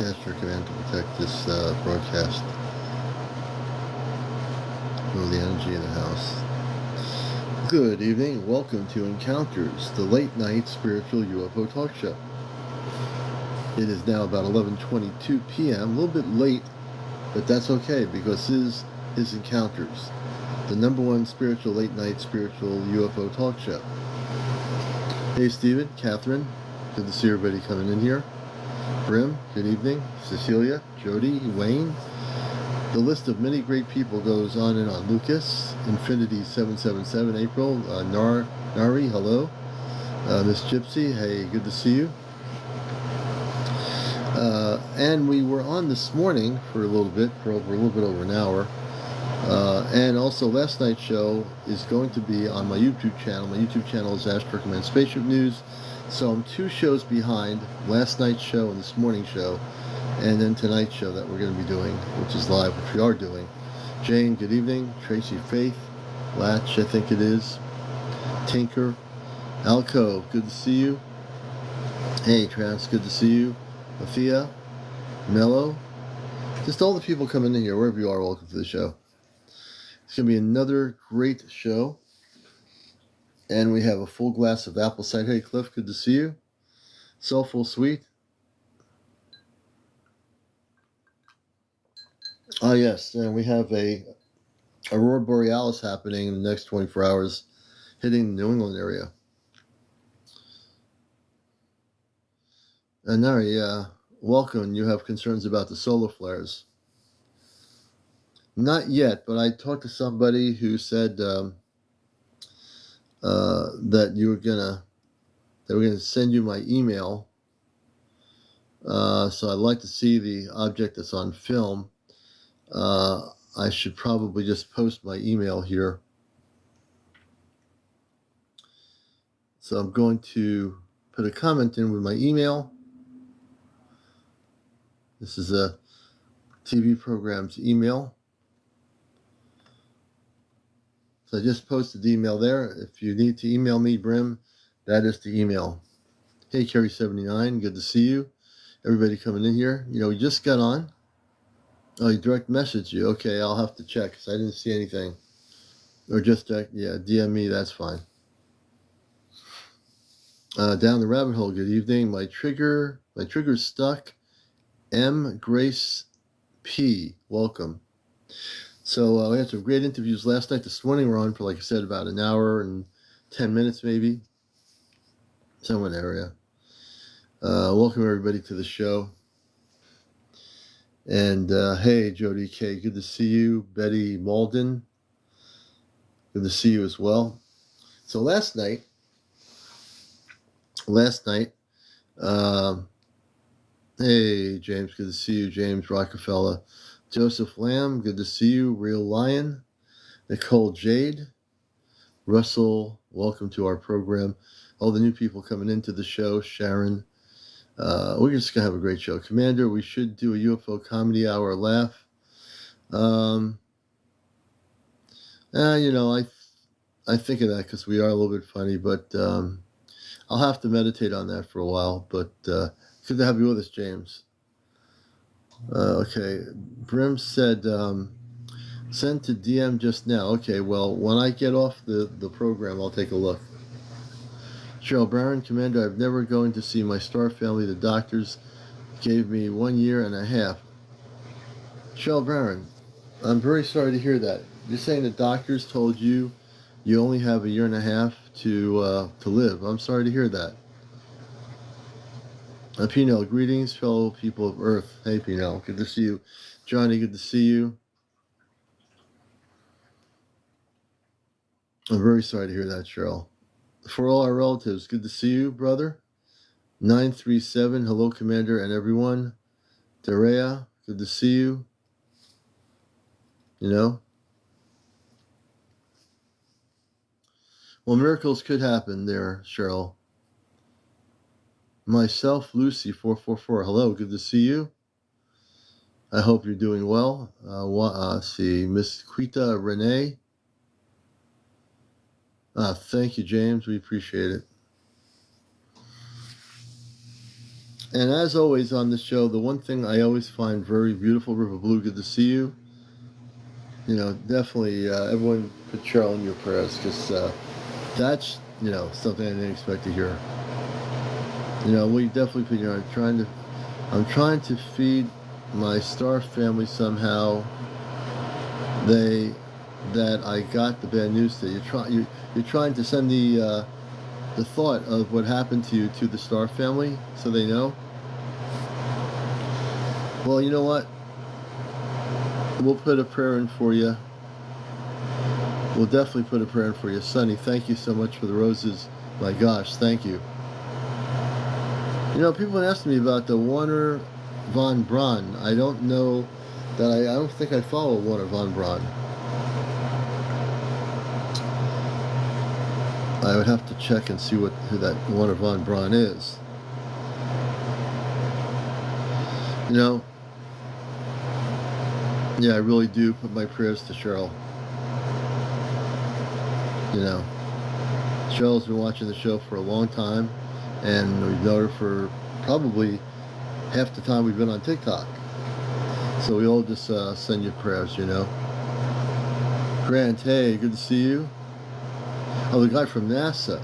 Astro Command to protect this broadcast. Move the energy in the house. Good evening. Welcome to Encounters, the late night spiritual UFO talk show. It is now about 11:22 p.m. A little bit late, but that's okay because this is Encounters, the number one spiritual late night spiritual UFO talk show. Hey, Stephen, Catherine, good to see everybody coming in here. Brim, good evening. Cecilia, Jody, Wayne. The list of many great people goes on and on. Lucas, Infinity 777, April, Nari, hello. Miss Gypsy, hey, good to see you. And we were on this morning for a little bit over an hour. And also last night's show is going to be on my YouTube channel. My YouTube channel is Astro Command Spaceship News. So I'm 2 shows behind last night's show and this morning's show, and then tonight's show that we're going to be doing, which is live, which we are doing. Jane, good evening. Tracy Faith, Latch, I think it is. Tinker, Alco, good to see you. Hey, Trans, good to see you. Afia, Mello, just all the people coming in here, wherever you are, welcome to the show. It's going to be another great show. And we have a full glass of apple cider. Hey, Cliff, good to see you. Soulful Sweet. Oh, yes, and we have a Aurora Borealis happening in the next 24 hours, hitting the New England area. And Nari, welcome. You have concerns about the solar flares. Not yet, but I talked to somebody who said that they were gonna send you my email. So I'd like to see the object that's on film. I should probably just post my email here. So I'm going to put a comment in with my email. This is a TV program's email. So I just posted the email there. If you need to email me, Brim, that is the email. Hey, Kerry79, good to see you. Everybody coming in here. You know, we just got on. Oh, he direct messaged you. Okay, I'll have to check because I didn't see anything. Or just, DM me, that's fine. Down the rabbit hole, good evening. My trigger's stuck. M. Grace P. Welcome. So we had some great interviews last night. This morning we're on for, like I said, about an hour and 10 minutes maybe. Somewhere in the area. Welcome everybody to the show. And hey, Jody K, good to see you. Betty Malden, good to see you as well. So last night, hey, James, good to see you. James Rockefeller. Joseph Lamb, good to see you. Real Lion. Nicole Jade. Russell, welcome to our program. All the new people coming into the show. Sharon. We're just going to have a great show. Commander, we should do a UFO comedy hour laugh. I think of that because we are a little bit funny, but I'll have to meditate on that for a while. But good to have you with us, James. Okay, Brim said, send to DM just now. Okay, well, when I get off the program, I'll take a look. Cheryl Barron, Commander, I've never going to see my star family. The doctors gave me 1 year and a half. Cheryl Barron, I'm very sorry to hear that. You're saying the doctors told you you only have 1.5 years to live. I'm sorry to hear that. Pinel, greetings, fellow people of Earth. Hey, Pinel, good to see you. Johnny, good to see you. I'm very sorry to hear that, Cheryl. For all our relatives, good to see you, brother. 937, hello, Commander, and everyone. Darea, good to see you. You know? Well, miracles could happen there, Cheryl. Myself, Lucy, 444, hello, good to see you. I hope you're doing well. See, Miss Quita Renee. Thank you, James. We appreciate it. And as always on this show, the one thing I always find very beautiful, River Blue, good to see you. You know, definitely everyone put Cheryl in your prayers, because that's, you know, something I didn't expect to hear. You know, we definitely put, you know, I'm trying to feed my star family somehow. That I got the bad news to. You're trying to send the thought of what happened to you to the Star family, so they know. Well, you know what? We'll put a prayer in for you. We'll definitely put a prayer in for you. Sonny, thank you so much for the roses. My gosh, thank you. You know, people have asked me about the Warner von Braun. I don't know that I don't think I follow Warner von Braun. I would have to check and see who that Warner von Braun is. You know, yeah, I really do put my prayers to Cheryl. You know, Cheryl's been watching the show for a long time, and we've known her for probably half the time we've been on TikTok. So we all just send you prayers, you know. Grant, hey, good to see you. Oh, the guy from NASA.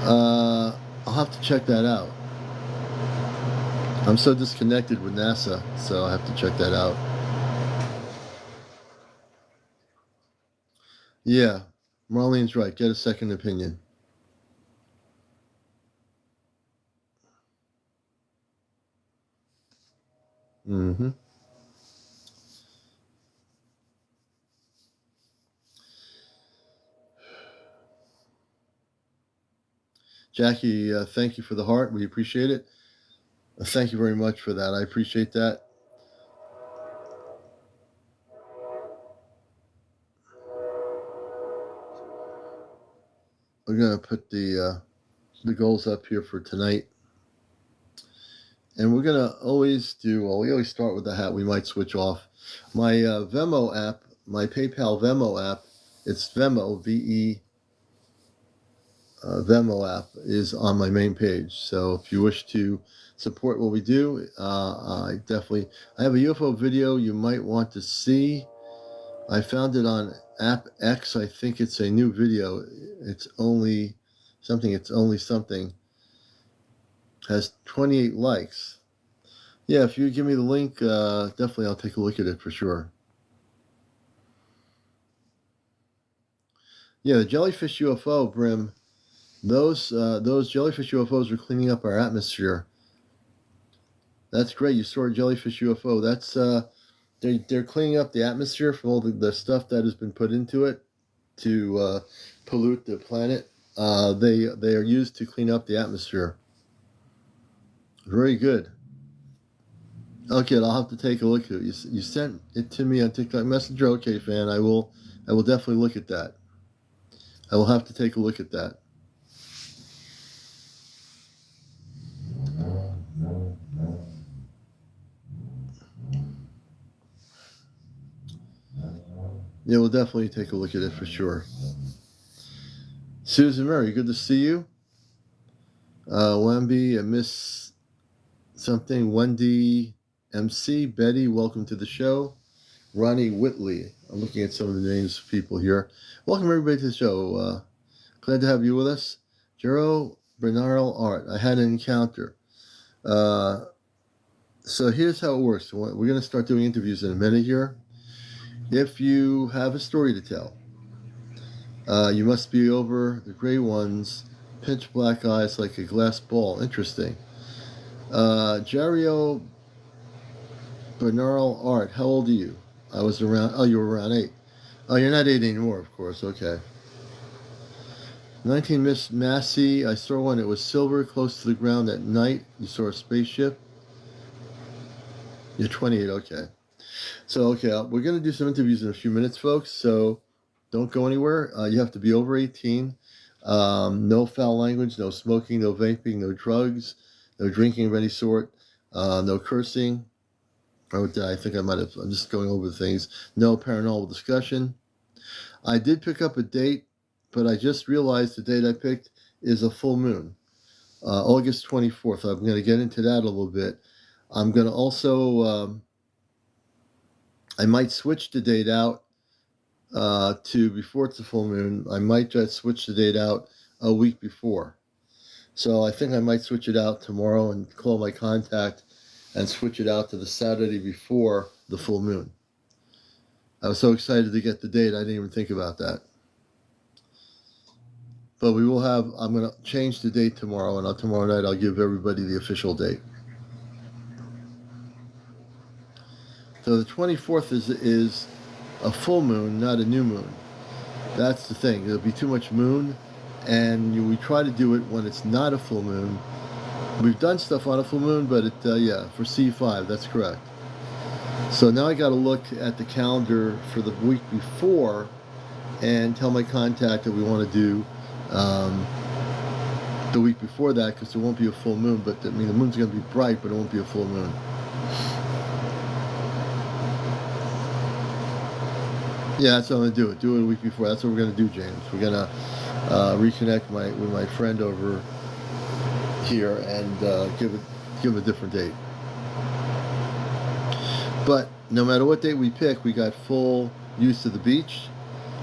I'll have to check that out. I'm so disconnected with NASA, so I have to check that out. Yeah, Marlene's right. Get a second opinion. Mm-hmm. Jackie, thank you for the heart. We appreciate it. Thank you very much for that. I appreciate that. We're going to put the goals up here for tonight. And we're going to always do, well, we always start with the hat. We might switch off. My Venmo app, my PayPal Venmo app, it's Venmo, V-E, Venmo app is on my main page. So if you wish to support what we do, I have a UFO video you might want to see. I found it on App X. I think it's a new video. It's only something. Has 28 likes. Yeah, if you give me the link, definitely I'll take a look at it for sure. Yeah, the jellyfish UFO, Brim. Those jellyfish UFOs are cleaning up our atmosphere. That's great. You saw a jellyfish UFO. That's they're cleaning up the atmosphere from all the stuff that has been put into it to pollute the planet. They are used to clean up the atmosphere. Very good. Okay, I'll have to take a look at it. You sent it to me on TikTok Messenger. Okay, fan, I will definitely look at that. I will have to take a look at that. Yeah, we'll definitely take a look at it for sure. Susan Murray, good to see you. Wemby, Miss something, Wendy MC, Betty, welcome to the show. Ronnie Whitley, I'm looking at some of the names of people here. Welcome everybody to the show. Glad to have you with us. Jero Bernardo Art, I had an encounter. So here's how it works. We're going to start doing interviews in a minute here. If you have a story to tell, you must be over the gray ones, pitch black eyes like a glass ball. Interesting. Jario Bernardo Art, how old are you? I was around, oh, you were around 8. Oh, you're not 8 anymore, of course, okay. 19 Miss Massey, I saw one, it was silver, close to the ground at night. You saw a spaceship. You're 28, okay. So, okay, we're going to do some interviews in a few minutes, folks, so don't go anywhere. You have to be over 18. No foul language, no smoking, no vaping, no drugs, no drinking of any sort, no cursing. I think I'm just going over things. No paranormal discussion. I did pick up a date, but I just realized the date I picked is a full moon. August 24th. I'm going to get into that a little bit. I'm going to also, I might switch the date out to before it's a full moon. I might just switch the date out a week before. So I think I might switch it out tomorrow and call my contact and switch it out to the Saturday before the full moon. I was so excited to get the date, I didn't even think about that. But we will have, I'm going to change the date tomorrow, and tomorrow night I'll give everybody the official date. So the 24th is a full moon, not a new moon. That's the thing. There'll be too much moon, and we try to do it when it's not a full moon. We've done stuff on a full moon, but yeah, for C5, that's correct. So now I got to look at the calendar for the week before and tell my contact that we want to do the week before that, because there won't be a full moon. But I mean, the moon's going to be bright, but it won't be a full moon. Yeah, that's what I'm going to do. Do it a week before. That's what we're going to do, James. We're going to reconnect with my friend over here and give him a different date. But no matter what date we pick, we got full use of the beach.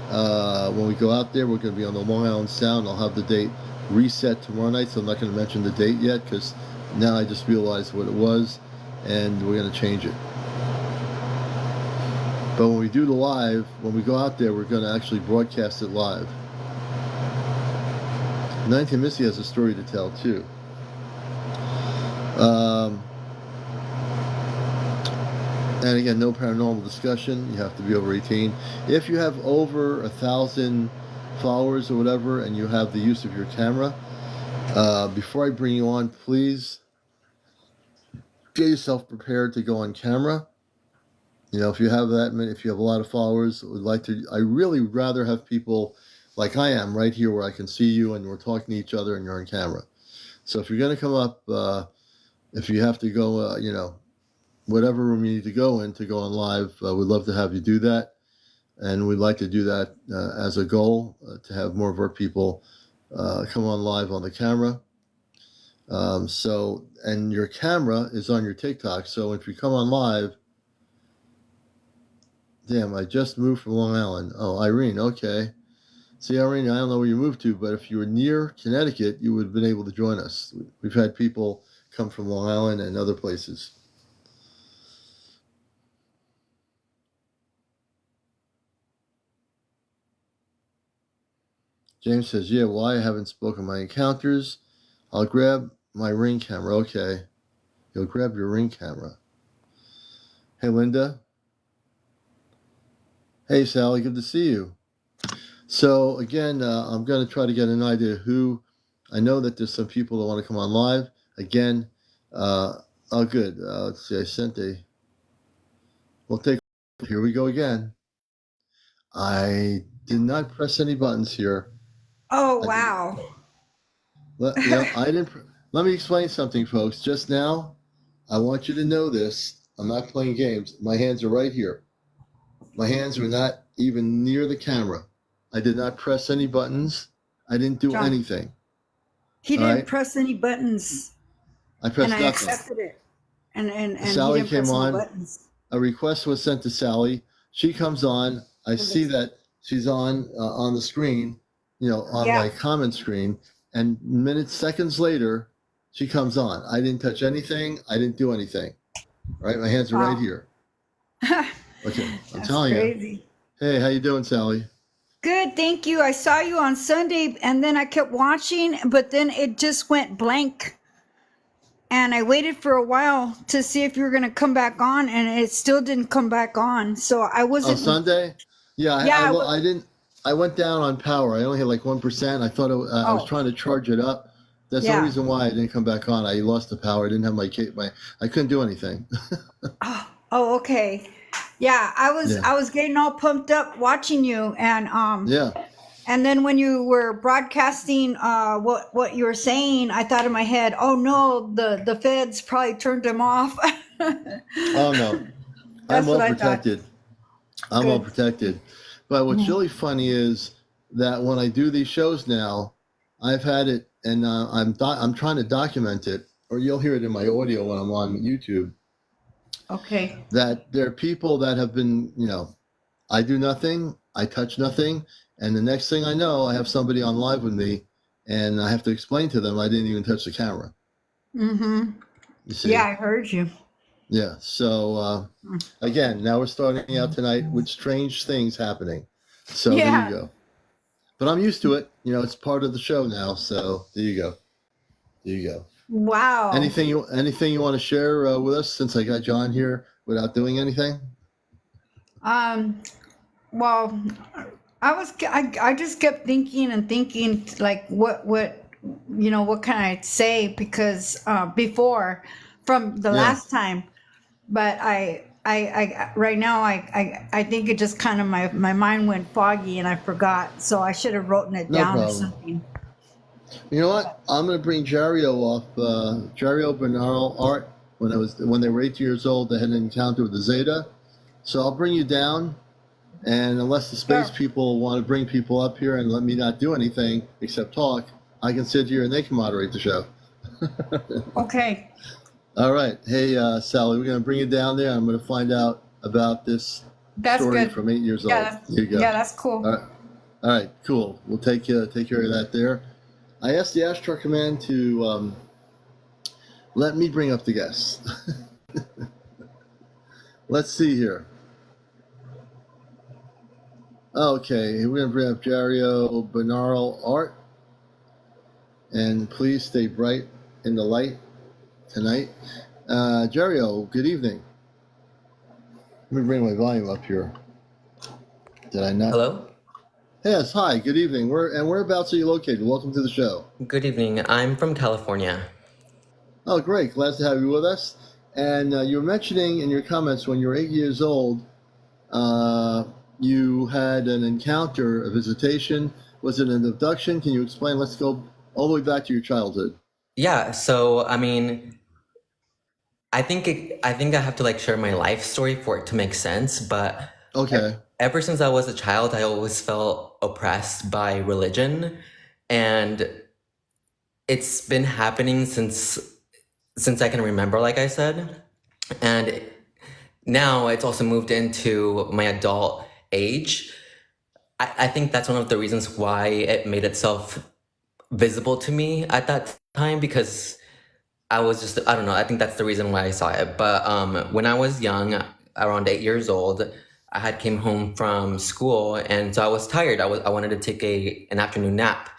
When we go out there, we're going to be on the Long Island Sound. I'll have the date reset tomorrow night, so I'm not going to mention the date yet, because now I just realized what it was, and we're going to change it. But when we do the live, when we go out there, we're going to actually broadcast it live. 19 Missy has a story to tell, too. And again, no paranormal discussion. You have to be over 18. If you have over 1,000 followers or whatever, and you have the use of your camera, before I bring you on, please get yourself prepared to go on camera. You know, if you have that many, if you have a lot of followers, I really would rather have people like I am right here, where I can see you and we're talking to each other and you're on camera. So if you're going to come up, if you have to go, whatever room you need to go in to go on live, we'd love to have you do that. And we'd like to do that as a goal, to have more of our people come on live on the camera. And your camera is on your TikTok. So if you come on live, damn, I just moved from Long Island. Oh, Irene, okay. See, Irene, I don't know where you moved to, but if you were near Connecticut, you would have been able to join us. We've had people come from Long Island and other places. James says, yeah, well, I haven't spoken my encounters. I'll grab my Ring camera. Okay. You'll grab your Ring camera. Hey, Linda. Hey, Sally, good to see you. So, again, I'm going to try to get an idea who. I know that there's some people that want to come on live. Again, good. Let's see, I sent we'll take, here we go again. I did not press any buttons here. Oh, wow. I didn't. Let me explain something, folks. Just now, I want you to know this. I'm not playing games. My hands are right here. My hands were not even near the camera. I did not press any buttons. I didn't do anything. He didn't press any buttons. I pressed nothing. I accepted it. And Sally he didn't came press on. no buttons. A request was sent to Sally. She comes on. I see that she's on the screen, on my comment screen. And seconds later, she comes on. I didn't touch anything. I didn't do anything. Right? My hands are right here. Okay, I'm telling you. Hey, how you doing, Sally? Good, thank you. I saw you on Sunday, and then I kept watching, but then it just went blank. And I waited for a while to see if you were going to come back on, and it still didn't come back on. So I wasn't. Oh, Sunday? Yeah, I didn't. I went down on power. I only had like 1%. I thought I was trying to charge it up. That's the reason why I didn't come back on. I lost the power. I didn't have I couldn't do anything. Oh, okay. Yeah, I was getting all pumped up watching you, and and then when you were broadcasting what you were saying, I thought in my head, oh no, the feds probably turned him off. Oh no, I'm well protected. I'm well protected. But what's really funny is that when I do these shows now, I've had it and I'm trying to document it, or you'll hear it in my audio when I'm on YouTube. Okay. That there are people that have been, I do nothing, I touch nothing, and the next thing I know, I have somebody on live with me, and I have to explain to them I didn't even touch the camera. Mm-hmm. You see? Yeah, I heard you. Yeah. So again, now we're starting out tonight with strange things happening. So there you Yeah. go. But I'm used to it. It's part of the show now. So there you go. There you go. Wow. Anything you want to share with us since I got John here without doing anything? Well, I just kept thinking and thinking, like, what can I say? Because before, from the Yeah. last time, but right now, I think it just kind of, my mind went foggy and I forgot. So I should have written it No down or problem. something. You know what? I'm gonna bring Jario off. Jario Bernal Art. When they were 8 years old, they had an encounter with the Zeta. So I'll bring you down. And unless the space Sure. people want to bring people up here and let me not do anything except talk, I can sit here and they can moderate the show. Okay. All right. Hey, Sally, we're going to bring you down there. I'm going to find out about this That's story good. from 8 years Yeah. old. Here you go. Yeah, that's cool. All right. All right. Cool. We'll take care of that there. I asked the Astro Command to let me bring up the guests. Let's see here. Okay, we're going to bring up Jario Bernal Art. And please stay bright in the light tonight. Jario, good evening. Let me bring my volume up here. Did I not? Hello? Yes, hi, good evening. Whereabouts are you located? Welcome to the show. Good evening. I'm from California. Oh, great. Glad to have you with us. And you were mentioning in your comments when you were 8 years old, you had an encounter, a visitation. Was it an abduction? Can you explain? Let's go all the way back to your childhood. Yeah, so I mean, I think I have to like share my life story for it to make sense, but Okay. ever since I was a child, I always felt oppressed by religion, and it's been happening since I can remember, like I said. And now it's also moved into my adult age. I think that's one of the reasons why it made itself visible to me at that time, because I was just, I don't know, I think that's the reason why I saw it. But when I was young, around 8 years old, I had came home from school, and so I was tired. I wanted to take an afternoon nap.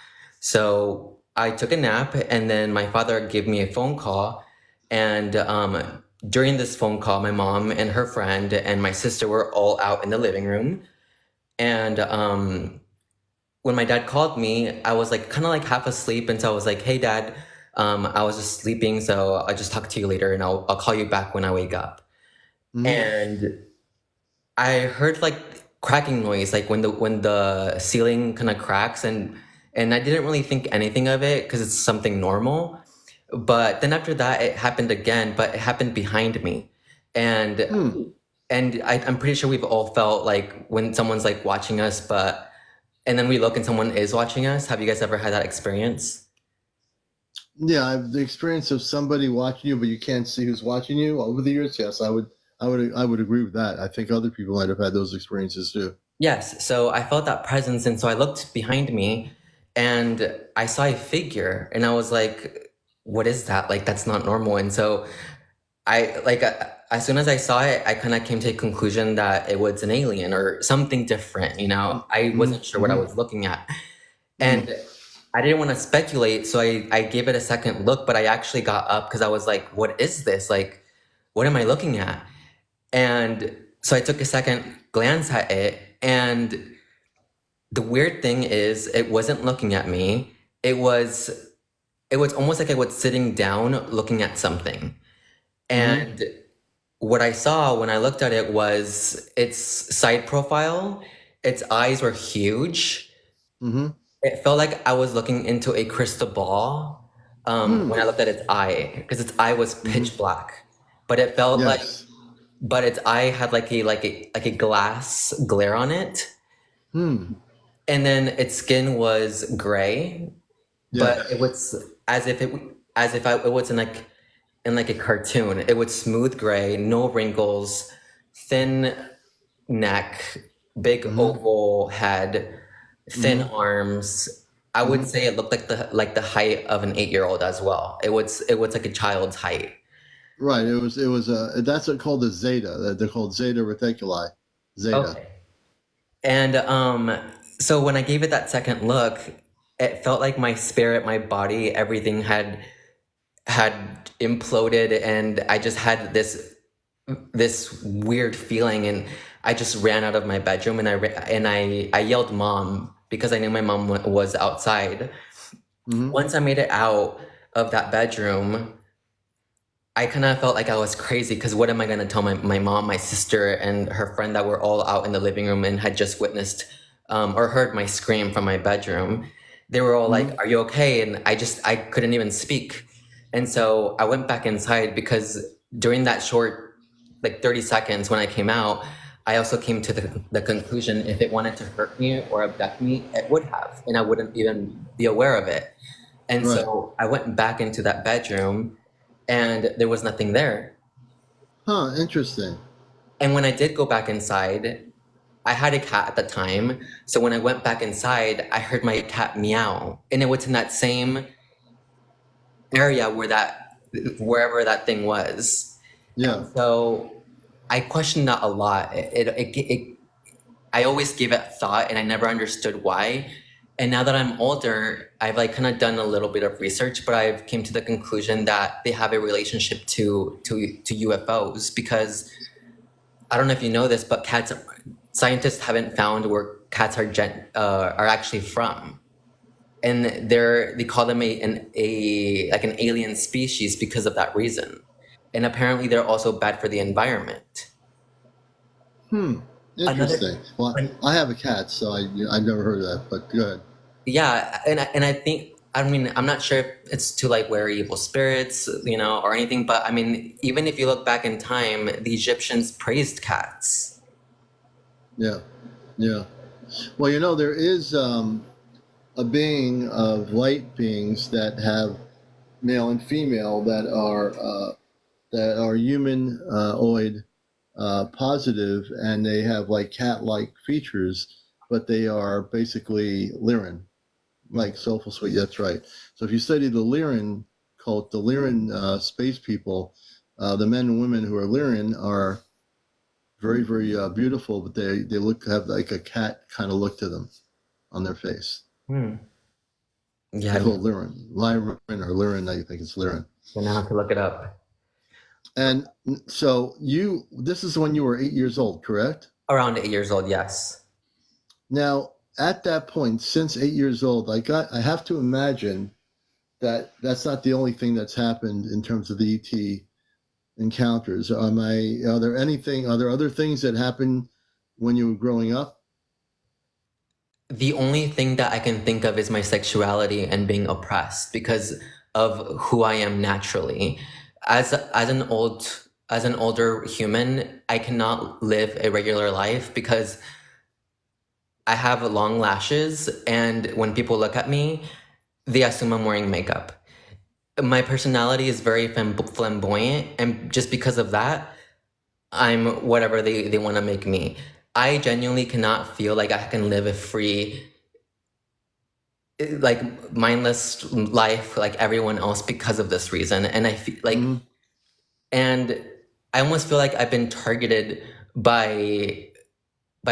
So I took a nap, and then my father gave me a phone call. And during this phone call, my mom and her friend and my sister were all out in the living room. And when my dad called me, I was like kind of like half asleep, and so I was like, "Hey, Dad, I was just sleeping, so I'll just talk to you later, and I'll call you back when I wake up." Mm-hmm. And I heard like cracking noise, like when the ceiling kind of cracks, and I didn't really think anything of it because it's something normal. But then after that, it happened again, but it happened behind me, and I'm pretty sure we've all felt like when someone's like watching us, and then we look and someone is watching us. Have you guys ever had that experience? Yeah, I've the experience of somebody watching you, but you can't see who's watching you. Over the years, yes, I would agree with that. I think other people might have had those experiences too. Yes. So I felt that presence, and so I looked behind me, and I saw a figure, and I was like, "What is that? Like, that's not normal." And so I like as soon as I saw it, I kind of came to a conclusion that it was an alien or something different. I wasn't sure what I was looking at, and I didn't want to speculate, so I gave it a second look, but I actually got up because I was like, what is this? Like, what am I looking at? And so I took a second glance at it, and the weird thing is it wasn't looking at me. It was almost like I was sitting down looking at something. And what I saw when I looked at it was its side profile. Its eyes were huge. Mm-hmm. It felt like I was looking into a crystal ball when I looked at its eye, because its eye was pitch black, but it felt like, Yes. but its eye had like a glass glare on it, and then its skin was gray, but it was as if it was in like a cartoon. It was smooth gray, no wrinkles, thin neck, big oval head, thin arms. I would say it looked like the height of an 8-year-old as well. It was like a child's height. Right. It was that's called a zeta. They're called zeta reticuli. Zeta. Okay. And so when I gave it that second look, it felt like my spirit, my body, everything had imploded, and I just had this weird feeling, and I just ran out of my bedroom, and I yelled mom because I knew my mom was outside. Once I made it out of that bedroom, I kind of felt like I was crazy because what am I going to tell my mom, my sister, and her friend that were all out in the living room and had just witnessed or heard my scream from my bedroom? They were all like, "Are you okay?" And I couldn't even speak. And so I went back inside because during that short, like 30 seconds when I came out, I also came to the conclusion if it wanted to hurt me or abduct me, it would have, and I wouldn't even be aware of it. And so I went back into that bedroom and there was nothing there. Huh, interesting. And when I did go back inside, I had a cat at the time. So when I went back inside, I heard my cat meow. And it was in that same area wherever that thing was. Yeah. And so I questioned that a lot. I always gave it thought and I never understood why. And now that I'm older, I've like kind of done a little bit of research, but I've came to the conclusion that they have a relationship to UFOs because I don't know if you know this, but scientists haven't found where cats are actually from, and they call them an alien species because of that reason. And apparently, they're also bad for the environment. Interesting. Well, I have a cat, so I've never heard of that, but good. Yeah, and I think, I mean, I'm not sure if it's to like wary evil spirits, or anything, but I mean, even if you look back in time, the Egyptians praised cats. Yeah, yeah. Well, there is a being of light beings that have male and female that are humanoid positive, and they have like cat-like features, but they are basically Lyran, like soulful sweet. That's right. So if you study the Lyran cult, the Lyran space people, the men and women who are Lyran are very, very beautiful, but they have like a cat kind of look to them on their face. Yeah, They're called Lyran or Lyran. I think it's Lyran. I'm gonna have to look it up. And so this is when you were 8 years old, correct? Around 8 years old, yes. Now, at that point, since 8 years old, I have to imagine that that's not the only thing that's happened in terms of the ET encounters. Are there other things that happened when you were growing up? The only thing that I can think of is my sexuality and being oppressed because of who I am naturally. As an older human, I cannot live a regular life because I have long lashes, and when people look at me, they assume I'm wearing makeup. My personality is very flamboyant, and just because of that, I'm whatever they want to make me. I genuinely cannot feel like I can live a free, like mindless life like everyone else because of this reason. And I feel like, and I almost feel like I've been targeted by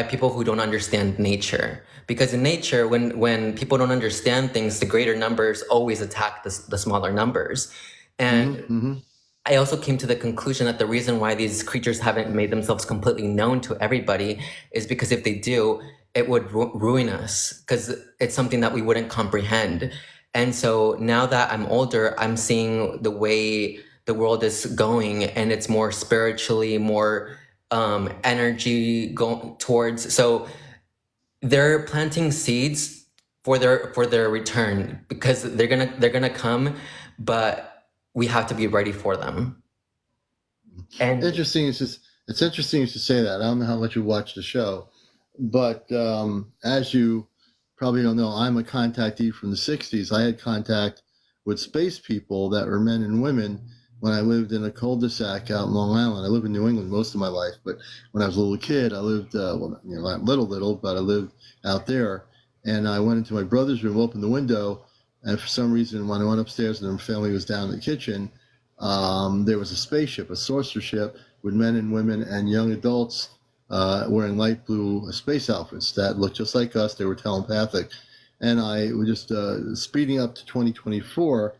people who don't understand nature. Because in nature, when people don't understand things, the greater numbers always attack the smaller numbers. And I also came to the conclusion that the reason why these creatures haven't made themselves completely known to everybody is because if they do, it would ruin us because it's something that we wouldn't comprehend. And so now that I'm older, I'm seeing the way the world is going, and it's more spiritually, more energy going towards. So they're planting seeds for their return because they're gonna come, but we have to be ready for them. And it's interesting to say that. I don't know how much you watch the show, but as you probably don't know, I'm a contactee from the 60s. I had contact with space people that were men and women when I lived in a cul-de-sac out in Long Island. I lived in New England most of my life, but when I was a little kid, I lived, not little, but I lived out there. And I went into my brother's room, opened the window, and for some reason, when I went upstairs and the family was down in the kitchen, there was a spaceship, a saucer ship, with men and women and young adults wearing light blue space outfits that looked just like us. They were telepathic. And I was just speeding up to 2024.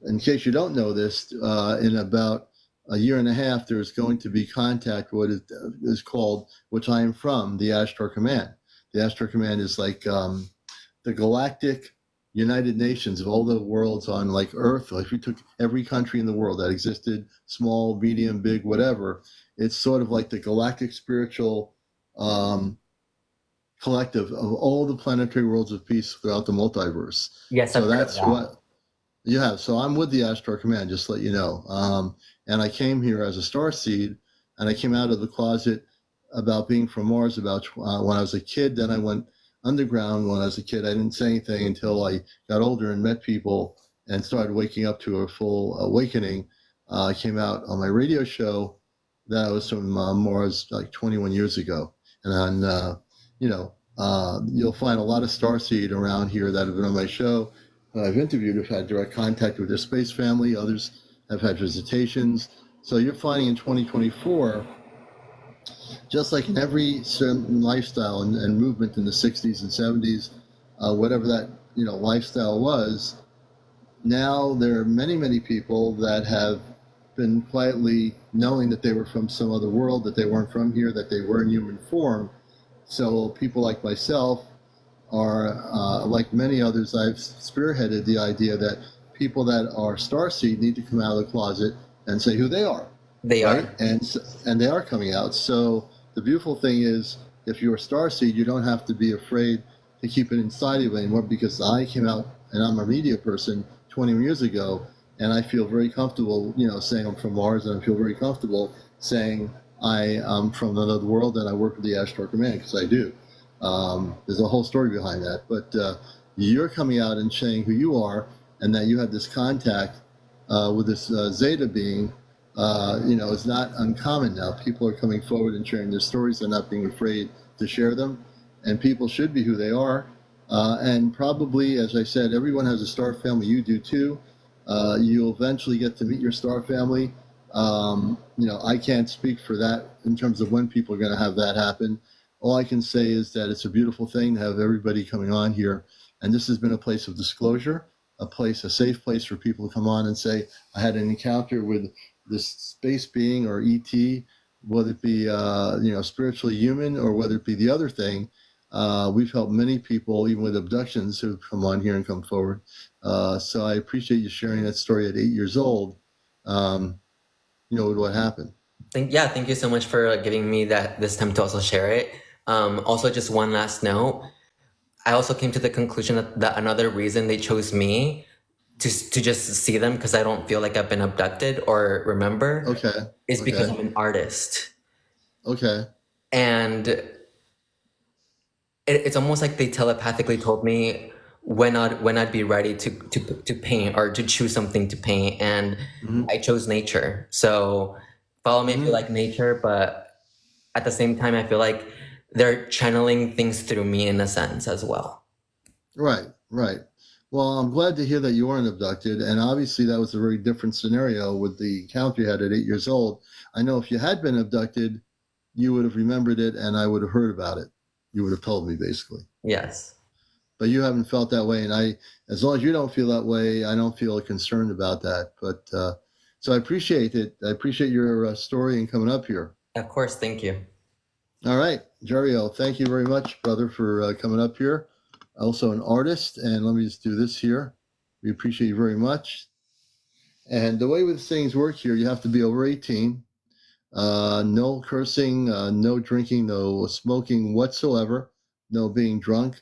In case you don't know this, in about a year and a half, there's going to be contact, what is called, which I am from, the Ashtar Command. The Ashtar Command is like the galactic United Nations of all the worlds on like Earth. Like if we took every country in the world that existed, small, medium, big, whatever, it's sort of like the galactic spiritual collective of all the planetary worlds of peace throughout the multiverse. Yes, so that's what you have. So I'm with the Ashtar Command, just to let you know. And I came here as a starseed, and I came out of the closet about being from Mars about when I was a kid. Then I went underground when I was a kid. I didn't say anything until I got older and met people and started waking up to a full awakening. I came out on my radio show that I was from Mars like 21 years ago. And you'll find a lot of starseed around here that have been on my show. I've interviewed, have had direct contact with their space family. Others have had visitations. So you're finding in 2024, just like in every certain lifestyle and movement in the 60s and 70s, whatever that lifestyle was, now there are many, many people that have been quietly knowing that they were from some other world, that they weren't from here, that they were in human form. So people like myself are, like many others, I've spearheaded the idea that people that are starseed need to come out of the closet and say who they are. They right? are. And they are coming out. So the beautiful thing is, if you're a starseed, you don't have to be afraid to keep it inside of you anymore, because I came out, and I'm a media person 20 years ago, and I feel very comfortable, saying I'm from Mars, and I feel very comfortable saying I am from another world and I work with the Ashtar Command, because I do. There's a whole story behind that, but you're coming out and saying who you are, and that you had this contact with this Zeta being, is not uncommon now. People are coming forward and sharing their stories. They're not being afraid to share them, and people should be who they are. And probably, as I said, everyone has a star family. You do too. You'll eventually get to meet your star family. I can't speak for that in terms of when people are going to have that happen. All I can say is that it's a beautiful thing to have everybody coming on here. And this has been a place of disclosure, a safe place for people to come on and say, I had an encounter with this space being or ET, whether it be, spiritually human or whether it be the other thing. We've helped many people, even with abductions, who've come on here and come forward. So I appreciate you sharing that story at 8 years old, with what happened. Thank you so much for giving me this time to also share it. Also, just one last note. I also came to the conclusion that another reason they chose me to just see them, because I don't feel like I've been abducted or remember, is because I'm an artist. Okay. And it's almost like they telepathically told me when I'd be ready to paint or to choose something to paint, and I chose nature. So follow me if you like nature, but at the same time, I feel like they're channeling things through me in a sense as well. Right. Well, I'm glad to hear that you weren't abducted, and obviously that was a very different scenario with the encounter you had at 8 years old. I know if you had been abducted, you would have remembered it, and I would have heard about it. You would have told me, basically. Yes. But you haven't felt that way, and as long as you don't feel that way, I don't feel concerned about that. But so I appreciate it. I appreciate your story and coming up here. Of course, thank you. All right, CmdrAleon, thank you very much, brother, for coming up here. Also an artist, and let me just do this here. We appreciate you very much. And the way with things work here, you have to be over 18. No cursing, no drinking, no smoking whatsoever, no being drunk.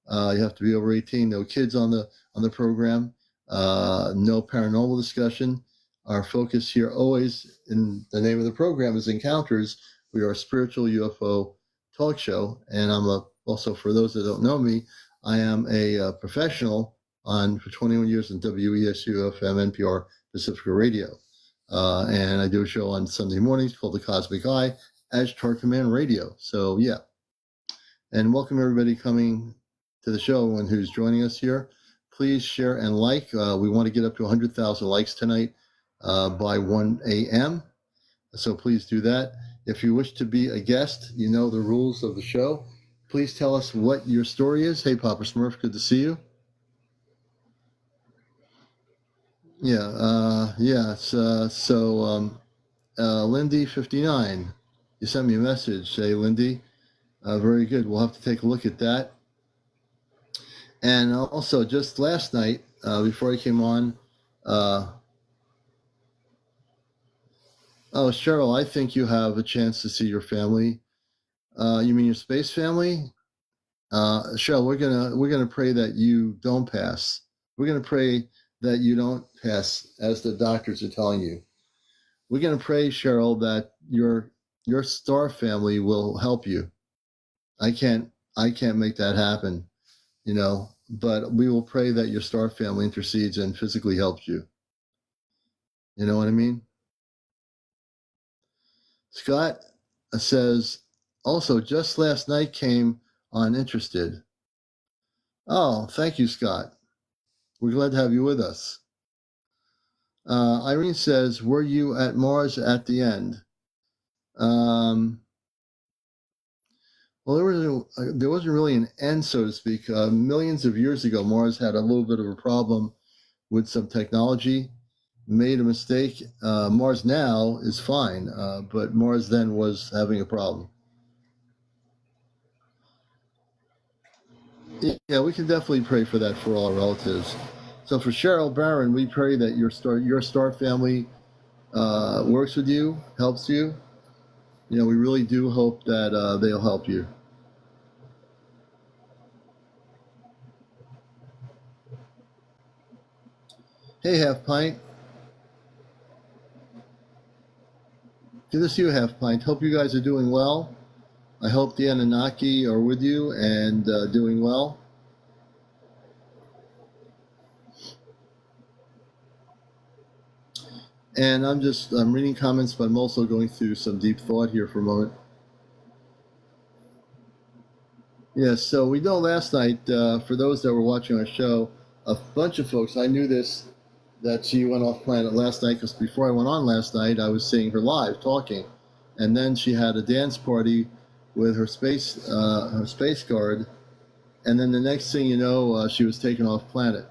You have to be over 18. No kids on the program. No paranormal discussion. Our focus here, always in the name of the program, is Encounters. We are a spiritual UFO talk show, and I'm also, for those that don't know me, I am a professional for 21 years on WESU FM NPR Pacifica Radio. And I do a show on Sunday mornings called The Cosmic Eye as Star Command Radio. So, yeah. And welcome everybody coming to the show and who's joining us here. Please share and like. We want to get up to 100,000 likes tonight by 1 a.m. So please do that. If you wish to be a guest, you know the rules of the show. Please tell us what your story is. Hey, Papa Smurf, good to see you. Yeah, Lindy 59, you sent me a message. Hey, Lindy, very good. We'll have to take a look at that. And also, just last night, before I came on, Cheryl, I think you have a chance to see your family. You mean your space family? Cheryl, we're gonna pray that you don't pass. We're gonna pray that you don't pass, as the doctors are telling you. We're gonna pray, Cheryl, that your star family will help you. I can't make that happen, but we will pray that your star family intercedes and physically helps you. You know what I mean? Scott says, also, just last night came on interested. Oh, thank you, Scott. We're glad to have you with us. Irene says, were you at Mars at the end? Well, there wasn't really an end, so to speak. Millions of years ago, Mars had a little bit of a problem with some technology, made a mistake. Mars now is fine, but Mars then was having a problem. Yeah, we can definitely pray for that for all our relatives. So for Cheryl Barron, we pray that your star family works with you, helps you. We really do hope that they'll help you. Hey, Half Pint. Good to see you, Half Pint. Hope you guys are doing well. I hope the Anunnaki are with you and doing well. And I'm reading comments, but I'm also going through some deep thought here for a moment. Yes, so we know last night, for those that were watching our show, a bunch of folks, I knew this, that she went off planet last night, because before I went on last night, I was seeing her live talking. And then she had a dance party with her space guard. And then the next thing you know, she was taken off planet.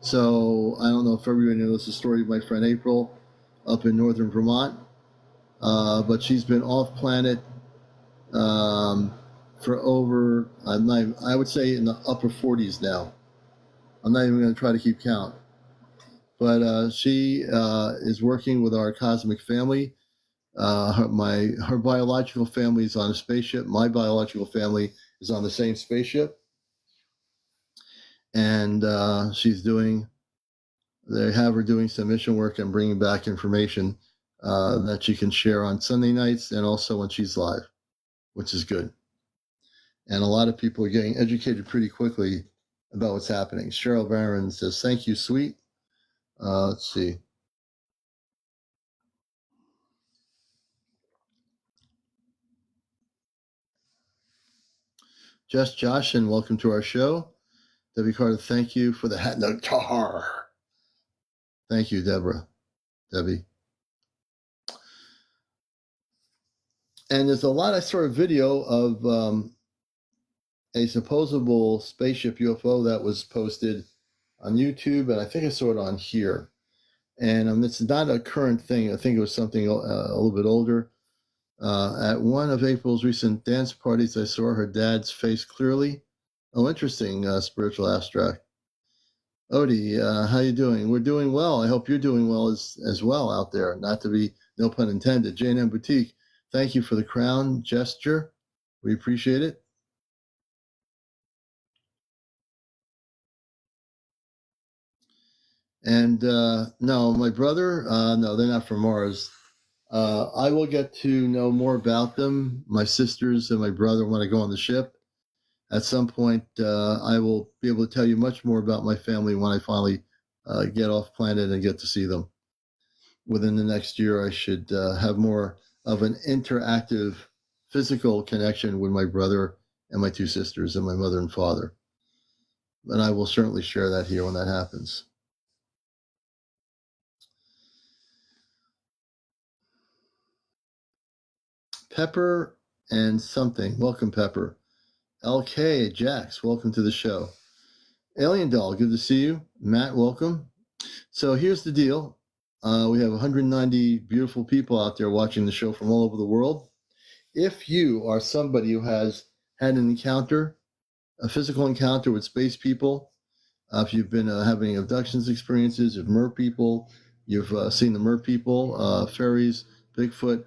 So I don't know if everybody knows the story of my friend April up in northern Vermont, but she's been off planet for over, I would say in the upper 40s now. I'm not even going to try to keep count. But she is working with our cosmic family. Her biological family is on a spaceship. My biological family is on the same spaceship. And they have her doing some mission work and bringing back information that she can share on Sunday nights and also when she's live, which is good. And a lot of people are getting educated pretty quickly about what's happening. Cheryl Barron says, thank you, sweet. Let's see. Just Josh, and welcome to our show. Debbie Carter, thank you for the hat. No, tar. Thank you, Debbie. And there's a lot. I saw a video of a supposable spaceship UFO that was posted on YouTube, and I think I saw it on here. And it's not a current thing. I think it was something a little bit older. At one of April's recent dance parties, I saw her dad's face clearly. Oh, interesting, spiritual abstract. Odie, how you doing? We're doing well. I hope you're doing well as well out there. Not to be, no pun intended. J&M Boutique, thank you for the crown gesture. We appreciate it. And no, my brother, no, they're not from Mars. I will get to know more about them, my sisters and my brother, when I go on the ship. at some point, I will be able to tell you much more about my family when I finally get off planet and get to see them. Within the next year, I should have more of an interactive physical connection with my brother and my two sisters and my mother and father. And I will certainly share that here when that happens. Pepper and something. Welcome, Pepper. LK, Jax, welcome to the show. Alien Doll, good to see you. Matt, welcome. So here's the deal. We have 190 beautiful people out there watching the show from all over the world. If you are somebody who has had an encounter, a physical encounter with space people, if you've been having abductions experiences of mer people, you've seen the mer people, fairies, Bigfoot,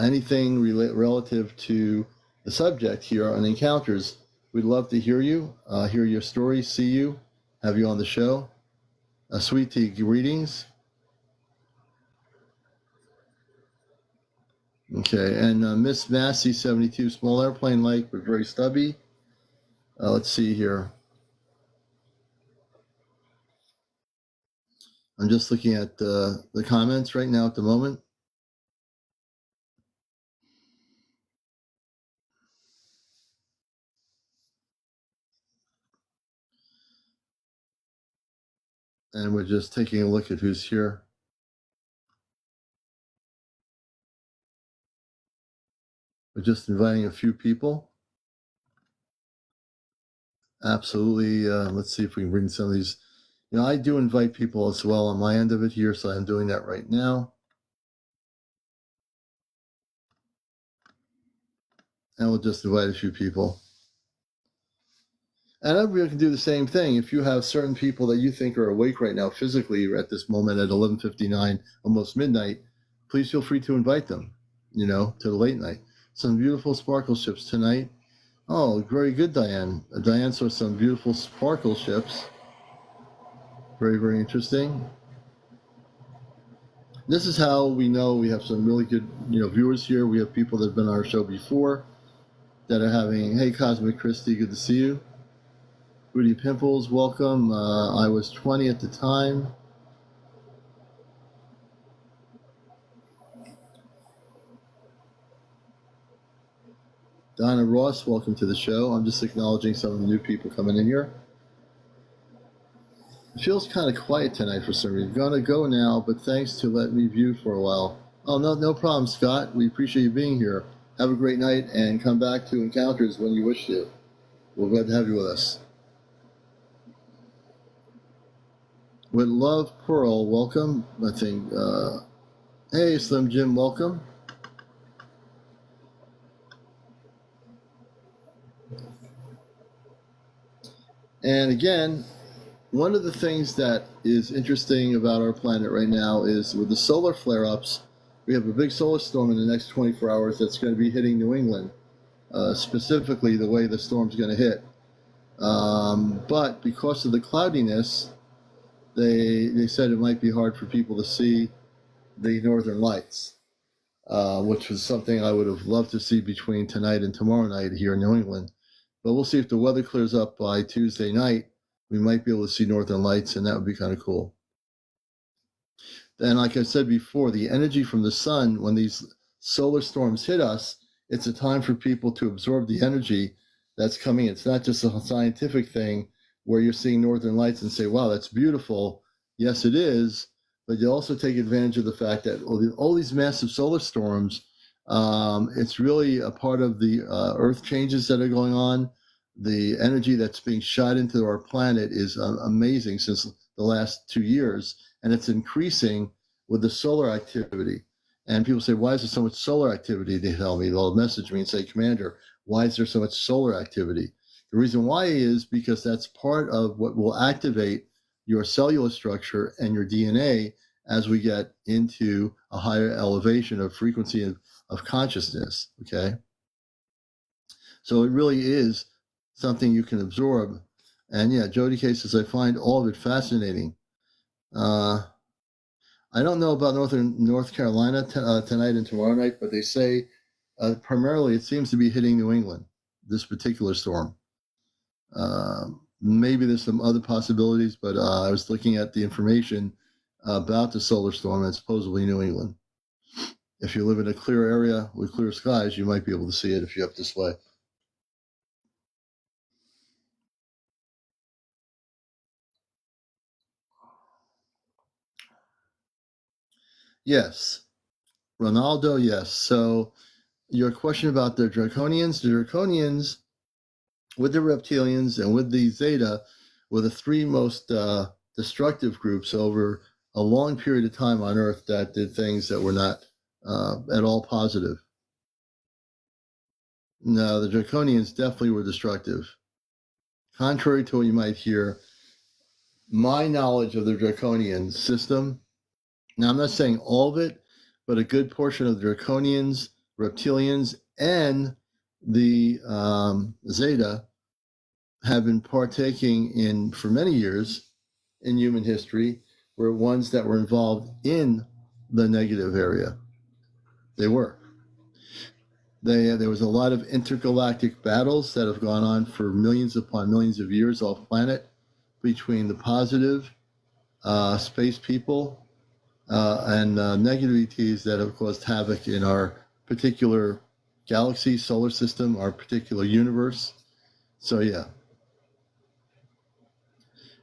anything relative to the subject here on encounters, we'd love to hear you, hear your story, see you, have you on the show. Sweet tea, greetings. Okay, and Miss Massey 72, small airplane like, but very stubby. Let's see here. I'm just looking at the comments right now at the moment. And we're just taking a look at who's here. We're just inviting a few people. Absolutely. Let's see if we can bring some of these. You know, I do invite people as well on my end of it here, so I'm doing that right now. And we'll just invite a few people. And everybody can do the same thing. If you have certain people that you think are awake right now physically at this moment at 11:59, almost midnight, please feel free to invite them, you know, to the late night. Some beautiful sparkle ships tonight. Oh, very good, Diane. Diane saw some beautiful sparkle ships. Very, very interesting. This is how we know we have some really good, you know, viewers here. We have people that have been on our show before that are having, hey, Cosmic Christie, good to see you. Rudy Pimples, welcome. I was 20 at the time. Donna Ross, welcome to the show. I'm just acknowledging some of the new people coming in here. It feels kind of quiet tonight for some reason. Gonna go now, but thanks to let me view for a while. Oh, no problem, Scott. We appreciate you being here. Have a great night and come back to Encounters when you wish to. We're glad to have you with us. With love, Pearl, welcome. I think, hey, Slim Jim, welcome. And again, one of the things that is interesting about our planet right now is with the solar flare-ups, we have a big solar storm in the next 24 hours that's going to be hitting New England, specifically the way the storm's going to hit. But because of the cloudiness, they said it might be hard for people to see the northern lights, which was something I would have loved to see between tonight and tomorrow night here in New England. But we'll see if the weather clears up by Tuesday night. We might be able to see northern lights, and that would be kind of cool. And like I said before, the energy from the sun, when these solar storms hit us, it's a time for people to absorb the energy that's coming. It's not just a scientific thing where you're seeing northern lights and say, wow, that's beautiful. Yes, it is. But you also take advantage of the fact that all these massive solar storms, it's really a part of the earth changes that are going on. The energy that's being shot into our planet is amazing since the last 2 years, and it's increasing with the solar activity. And people say, why is there so much solar activity? They tell me, they'll message me and say, Commander, why is there so much solar activity? The reason why is because that's part of what will activate your cellular structure and your DNA as we get into a higher elevation of frequency of consciousness, okay? So it really is something you can absorb. And yeah, Jody K says, I find all of it fascinating. I don't know about North Carolina tonight and tomorrow night, but they say primarily it seems to be hitting New England, this particular storm. Maybe there's some other possibilities, but I was looking at the information about the solar storm and supposedly New England. If you live in a clear area with clear skies, you might be able to see it if you're up this way. Yes. Ronaldo, yes. So your question about the Draconians with the reptilians and with the Zeta were the three most destructive groups over a long period of time on Earth that did things that were not at all positive. No, the Draconians definitely were destructive. Contrary to what you might hear, my knowledge of the Draconian system, now I'm not saying all of it, but a good portion of the Draconians, reptilians, and the Zeta have been partaking in, for many years in human history, were ones that were involved in the negative area. They were. There was a lot of intergalactic battles that have gone on for millions upon millions of years off planet between the positive space people and negativities that have caused havoc in our particular galaxy, solar system, our particular universe. So yeah.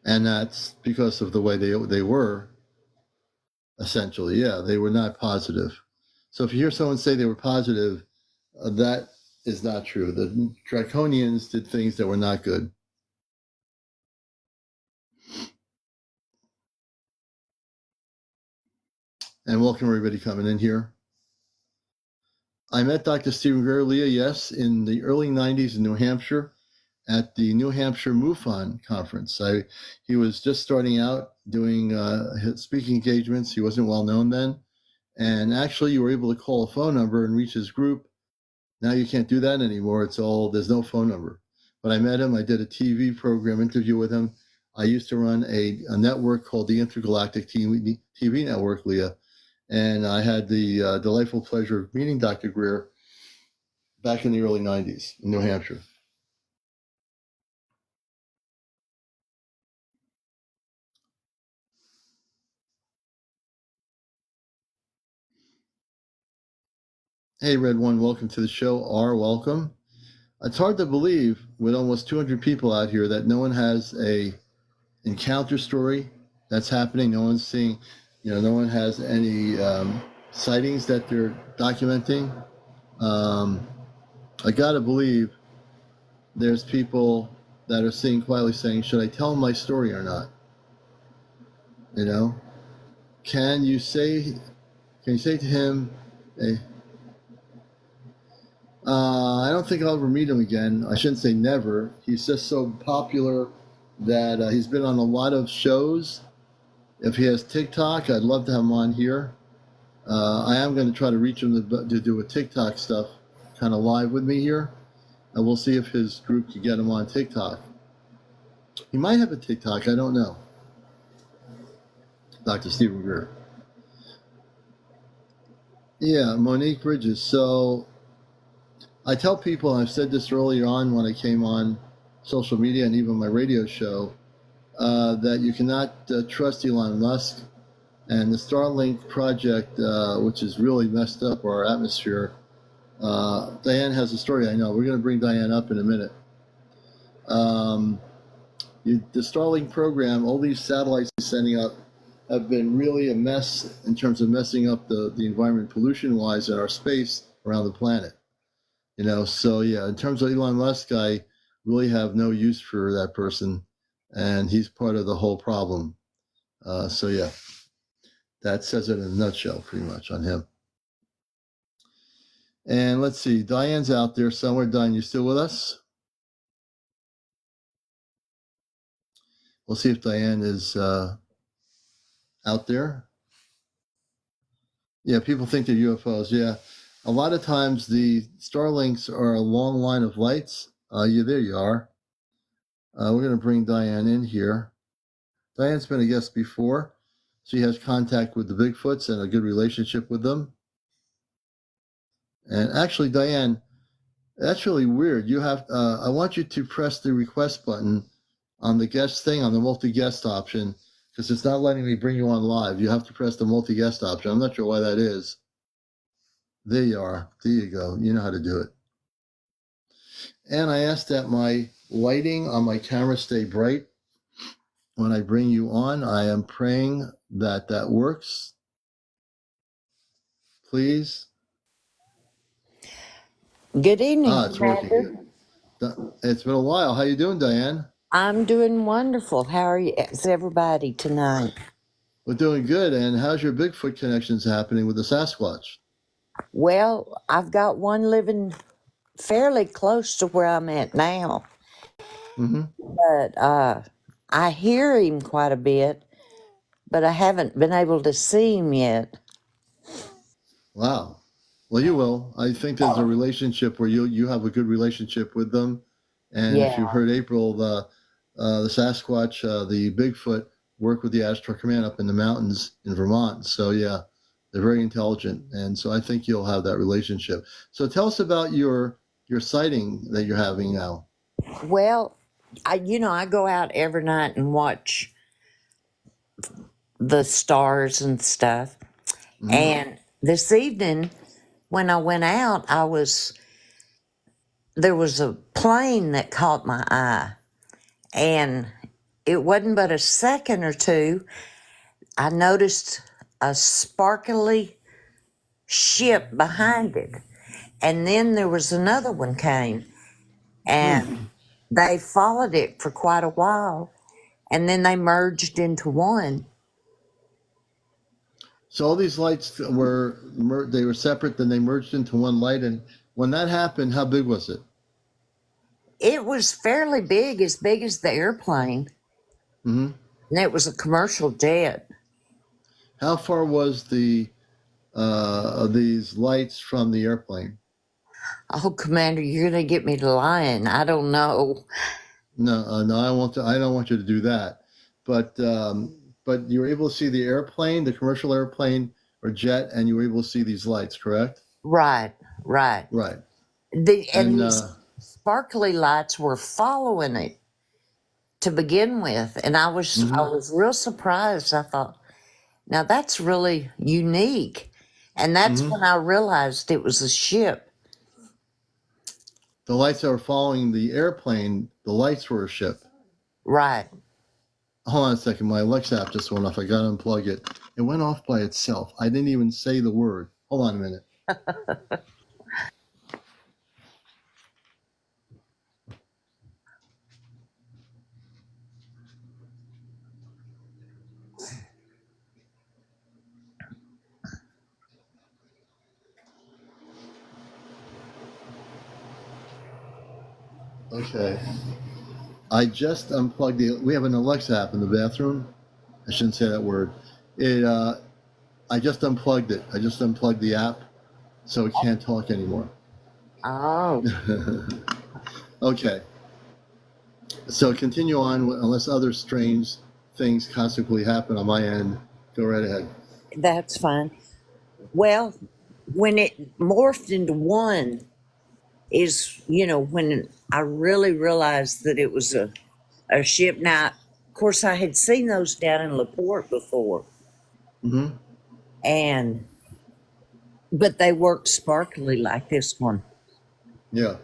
And that's because of the way they were, essentially. Yeah, they were not positive. So if you hear someone say they were positive, that is not true. The Draconians did things that were not good. And welcome everybody coming in here. I met Dr. CmdrAleon, yes, in the early 90s in New Hampshire at the New Hampshire MUFON conference. He was just starting out doing speaking engagements. He wasn't well known then. And actually, you were able to call a phone number and reach his group. Now you can't do that anymore. There's no phone number. But I met him. I did a TV program interview with him. I used to run a network called the Intergalactic TV Network, Leah. And I had the delightful pleasure of meeting Dr. Greer back in the early 90s in New Hampshire. Hey, Red One, welcome to the show. R, welcome. It's hard to believe with almost 200 people out here that no one has a encounter story that's happening. No one's seeing, no one has any sightings that they're documenting. I gotta believe there's people that are sitting quietly saying, should I tell them my story or not? Can you say to him, hey, I don't think I'll ever meet him again. I shouldn't say never. He's just so popular that he's been on a lot of shows. If he has TikTok, I'd love to have him on here. I am going to try to reach him to do a TikTok stuff kind of live with me here. And we'll see if his group can get him on TikTok. He might have a TikTok. I don't know. Dr. Stephen Greer. Yeah, Monique Bridges. So I tell people, and I've said this earlier on when I came on social media and even my radio show, that you cannot trust Elon Musk. And the Starlink project, which has really messed up our atmosphere. Diane has a story, I know. We're going to bring Diane up in a minute. The Starlink program, all these satellites he's sending up have been really a mess in terms of messing up the environment pollution-wise in our space around the planet. So yeah, in terms of Elon Musk, I really have no use for that person, and he's part of the whole problem. So yeah, that says it in a nutshell, pretty much, on him. And let's see, Diane's out there somewhere. Diane, you still with us? We'll see if Diane is out there. Yeah, people think they're UFOs. Yeah, a lot of times the Starlinks are a long line of lights. There you are. We're going to bring Diane in here. Diane's been a guest before. She has contact with the Bigfoots and a good relationship with them. And actually, Diane, That's really weird. You have. I want you to press the request button on the guest thing on the multi-guest option because it's not letting me bring you on live. You have to press the multi-guest option. I'm not sure why that is. There you are. There you go. You know how to do it. And I asked that my lighting on my camera stay bright when I bring you on. I am praying that that works. Please. Good evening, It's working. It's been a while. How you doing, Diane? I'm doing wonderful. How are you? Is everybody tonight? We're doing good. And how's your Bigfoot connections happening with the Sasquatch? Well, I've got one living fairly close to where I'm at now. Mm-hmm. But I hear him quite a bit, but I haven't been able to see him yet. Wow. Well, you will. I think there's a relationship where you have a good relationship with them. And if you've heard April, the Sasquatch, the Bigfoot, work with the Astro Command up in the mountains in Vermont. So yeah, they're very intelligent, and so I think you'll have that relationship. So tell us about your sighting that you're having now. Well, I go out every night and watch the stars and stuff. Mm-hmm. And this evening, when I went out, there was a plane that caught my eye, and it wasn't but a second or two, I noticed a sparkly ship behind it. And then there was another one came, and they followed it for quite a while, and then they merged into one. So all these lights were separate, then they merged into one light. And when that happened, how big was it? It was fairly big as the airplane. Mm-hmm. And it was a commercial jet. How far was these lights from the airplane? Oh, Commander, you're going to get me to lying. I don't know. No, I don't want you to do that. But you were able to see the airplane, the commercial airplane or jet, and you were able to see these lights, correct? Right. These sparkly lights were following it to begin with, and I was real surprised. I thought, now that's really unique, and that's when I realized it was a ship. The lights that were following the airplane, the lights were a ship. Right. Hold on a second. My Alexa app just went off. I got to unplug it. It went off by itself. I didn't even say the word. Hold on a minute. Okay. I just unplugged we have an Alexa app in the bathroom. I shouldn't say that word. I just unplugged it. I just unplugged the app, so it can't talk anymore. Oh. Okay. So continue on, unless other strange things consequently happen on my end. Go right ahead. That's fine. Well, when it morphed into one is, when I really realized that it was a ship. Now, of course, I had seen those down in LaPorte before. Mm-hmm. But they worked sparkly like this one. Yeah.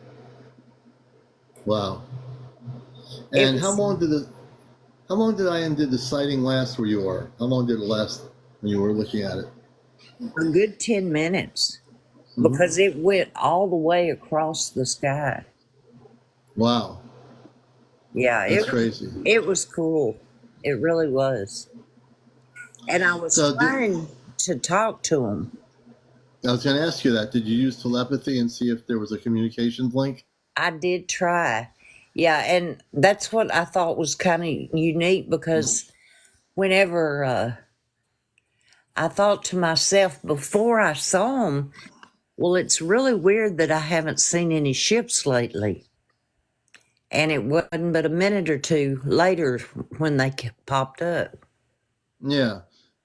Wow. And how long did the sighting last where you are? How long did it last when you were looking at it? A good 10 minutes. Mm-hmm. Because it went all the way across the sky. Wow. Yeah, that's crazy. It was cool. It really was. And I was trying to talk to him. I was going to ask you that. Did you use telepathy and see if there was a communications link? I did try. Yeah, and that's what I thought was kind of unique because whenever I thought to myself before I saw him, well, it's really weird that I haven't seen any ships lately. And it wasn't but a minute or two later when they popped up. Yeah.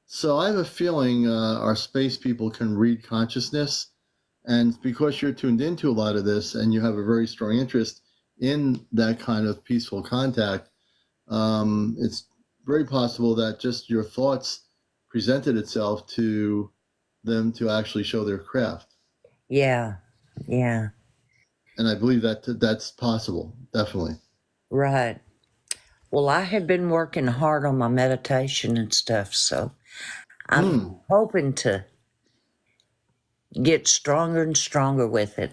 So I have a feeling our space people can read consciousness. And because you're tuned into a lot of this and you have a very strong interest in that kind of peaceful contact, it's very possible that just your thoughts presented itself to them to actually show their craft. Yeah. Yeah. And I believe that that's possible, definitely. Right. Well, I have been working hard on my meditation and stuff, so I'm hoping to get stronger and stronger with it.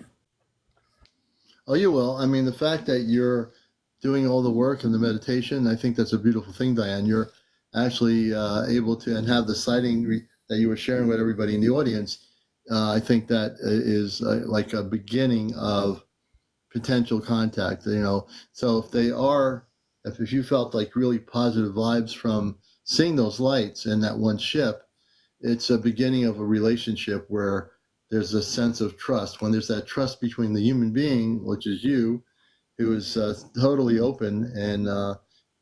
Oh, you will. I mean, the fact that you're doing all the work and the meditation, I think that's a beautiful thing, Diane. You're actually able to, and have the sighting that you were sharing with everybody in the audience. I think that is like a beginning of potential contact, So if you felt like really positive vibes from seeing those lights in that one ship, it's a beginning of a relationship where there's a sense of trust. When there's that trust between the human being, which is you, who is totally open and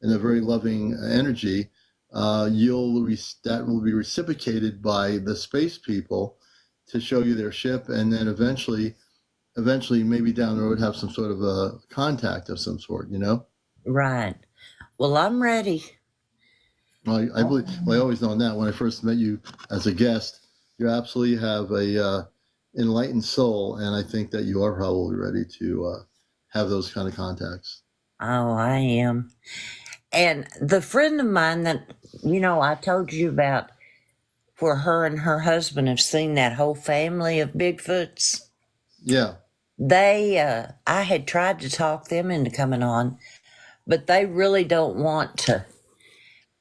in a very loving energy, that will be reciprocated by the space people to show you their ship, and then eventually maybe down the road have some sort of a contact of some sort, Right. Well, I'm ready. Well, I believe. Well, I always known that when I first met you as a guest, you absolutely have a enlightened soul, and I think that you are probably ready to have those kind of contacts. Oh, I am. And the friend of mine that, I told you about, where her and her husband have seen that whole family of Bigfoots. Yeah. I had tried to talk them into coming on, but they really don't want to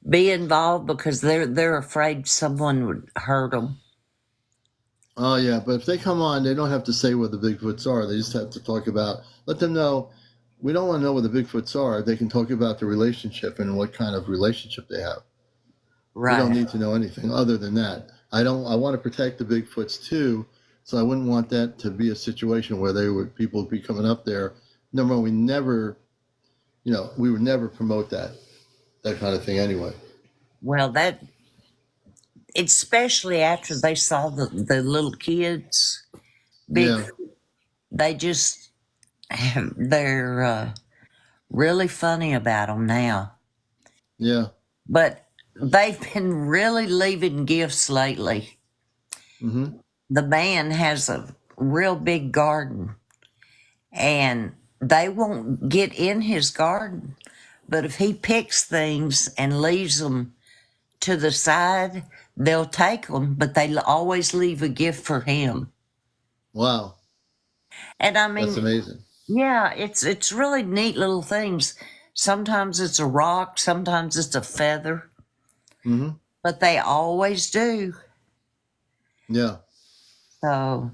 be involved because they're afraid someone would hurt them. Oh, yeah. But if they come on, they don't have to say where the Bigfoots are. They just have to let them know. We don't want to know where the Bigfoots are. They can talk about the relationship and what kind of relationship they have. Right. We don't need to know anything other than that. I want to protect the Bigfoots too. So I wouldn't want that to be a situation where people would be coming up there. Number one, we would never promote that kind of thing anyway. Well, especially after they saw the little kids, they just, they're really funny about them now. Yeah. But they've been really leaving gifts lately. Mm-hmm. The man has a real big garden, and they won't get in his garden. But if he picks things and leaves them to the side, they'll take them, but they always leave a gift for him. Wow. And I mean, that's amazing. Yeah, it's really neat little things. Sometimes it's a rock, sometimes it's a feather. Mm-hmm. But they always do. Yeah. So.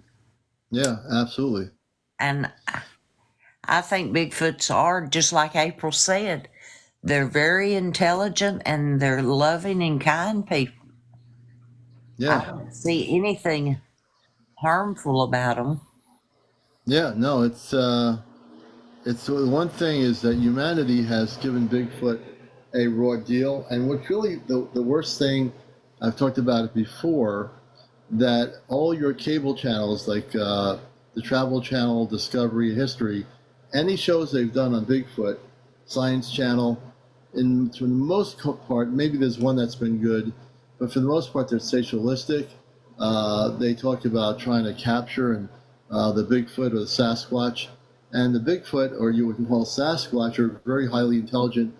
Yeah, absolutely. And I think Bigfoots are, just like April said, they're very intelligent and they're loving and kind people. Yeah. I don't see anything harmful about them. Yeah, no, it's one thing is that humanity has given Bigfoot a raw deal, and what's really the worst thing, I've talked about it before, that all your cable channels like the Travel Channel, Discovery, History, any shows they've done on Bigfoot, Science Channel, for the most part, maybe there's one that's been good, but for the most part they're sensationalistic. They talk about trying to capture the Bigfoot or the Sasquatch. And the Bigfoot, or you would call Sasquatch, are very highly intelligent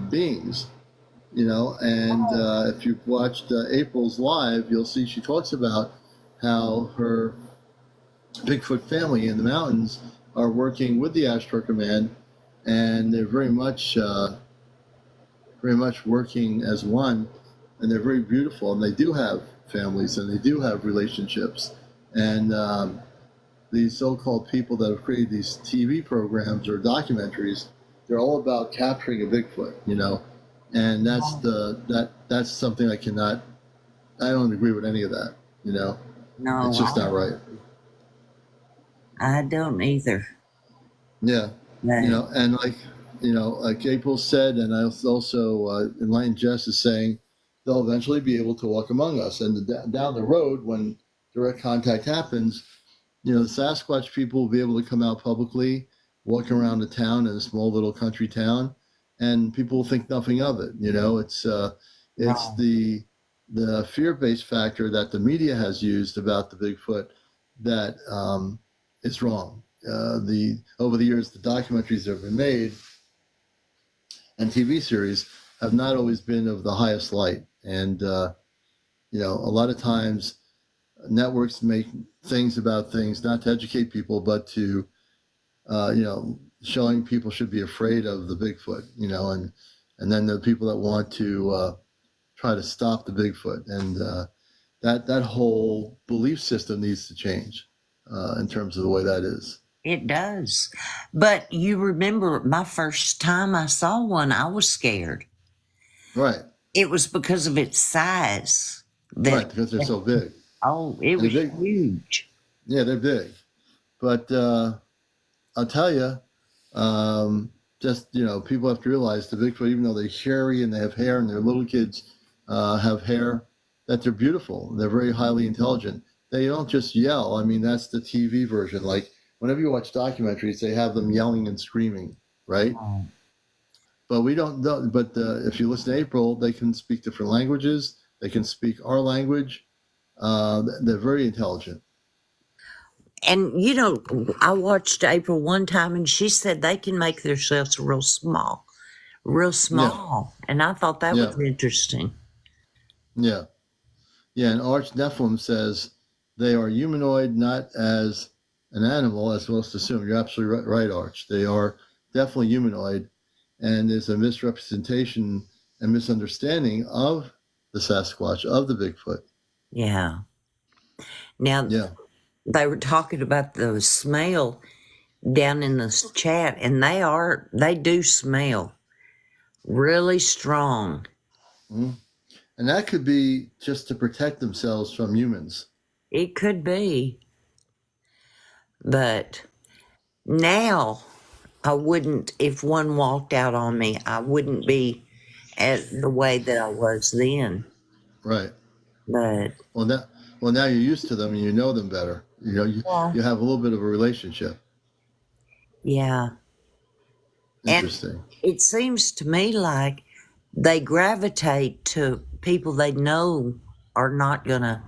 beings, and if you've watched April's live, you'll see she talks about how her Bigfoot family in the mountains are working with the Astro Command, and they're very much working as one, and they're very beautiful, and they do have families, and they do have relationships, and these so-called people that have created these TV programs or documentaries, they're all about capturing a Bigfoot, and that's something I don't agree with any of that, No, it's just not right. I don't either. Yeah, no. And like April said, and I also Enlightened Jess is saying, they'll eventually be able to walk among us, and down the road when direct contact happens, the Sasquatch people will be able to come out publicly, walking around the town in a small little country town, and people will think nothing of it. It's Right. the fear-based factor that the media has used about the Bigfoot that is wrong. Over the years, the documentaries that have been made and TV series have not always been of the highest light, and a lot of times networks make things about things not to educate people, but to showing people should be afraid of the Bigfoot, and then the people that want to try to stop the Bigfoot, and that whole belief system needs to change in terms of the way that is. It does. But you remember my first time I saw one, I was scared. Right. It was because of its size. Right, because they're so big. Oh, it was huge. Yeah, they're big. But I'll tell you, people have to realize the Bigfoot, even though they're hairy and they have hair and their little kids have hair, that they're beautiful. They're very highly intelligent. They don't just yell. I mean, that's the TV version. Like, whenever you watch documentaries, they have them yelling and screaming, right? Oh. But we don't know. But if you listen to April, they can speak different languages. They can speak our language. They're very intelligent. And, I watched April one time, and she said they can make themselves real small. Yeah. And I thought that was interesting. Yeah. Yeah, and Arch Nephilim says they are humanoid, not as an animal, as most assume. You're absolutely right, Arch. They are definitely humanoid, and there's a misrepresentation and misunderstanding of the Sasquatch, of the Bigfoot. Yeah. Now, they were talking about the smell down in the chat, and they do smell really strong. Mm-hmm. And that could be just to protect themselves from humans. It could be. But now, I wouldn't, if one walked out on me, I wouldn't be at the way that I was then. Right. But well, now you're used to them and you know them better. You have a little bit of a relationship. Yeah. Interesting. And it seems to me like they gravitate to people they know are not going to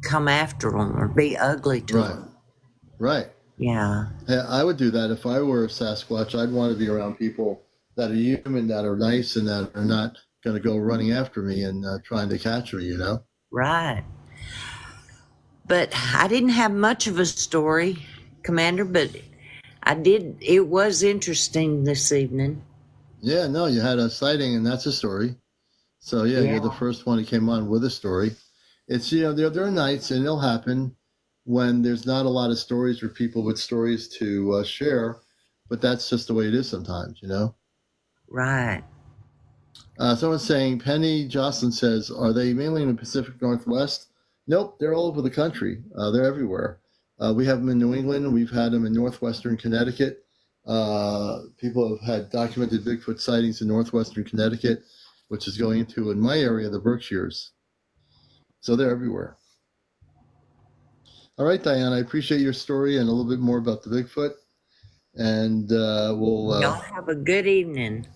come after them or be ugly to them. Right. Yeah. I would do that if I were a Sasquatch. I'd want to be around people that are human, that are nice, and that are not going to go running after me and trying to catch me, Right. But I didn't have much of a story, Commander, but it was interesting this evening. Yeah, no, you had a sighting, and that's a story. So, you're the first one who came on with a story. It's, there are nights, and it'll happen when there's not a lot of stories or people with stories to share, but that's just the way it is sometimes, Right. Someone's saying, Penny Jocelyn says, are they mainly in the Pacific Northwest? Nope, they're all over the country. They're everywhere. We have them in New England. We've had them in northwestern Connecticut. People have had documented Bigfoot sightings in northwestern Connecticut, which is going into, in my area, the Berkshires. So they're everywhere. All right, Diane, I appreciate your story and a little bit more about the Bigfoot. And we'll... Y'all have a good evening.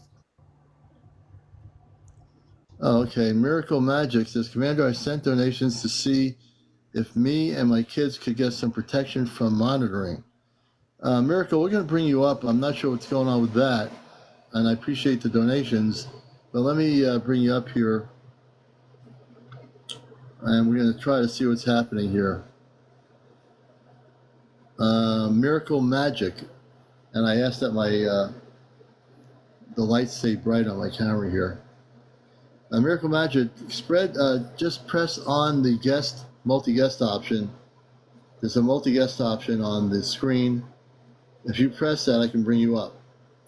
Oh, okay. Miracle Magic says, Commander, I sent donations to see if me and my kids could get some protection from monitoring. Miracle, we're going to bring you up. I'm not sure what's going on with that, and I appreciate the donations, but let me bring you up here, and we're going to try to see what's happening here. Miracle Magic, and I asked that the lights stay bright on my camera here. Miracle Magic, just press on the multi-guest option. There's a multi-guest option on the screen. If you press that, I can bring you up.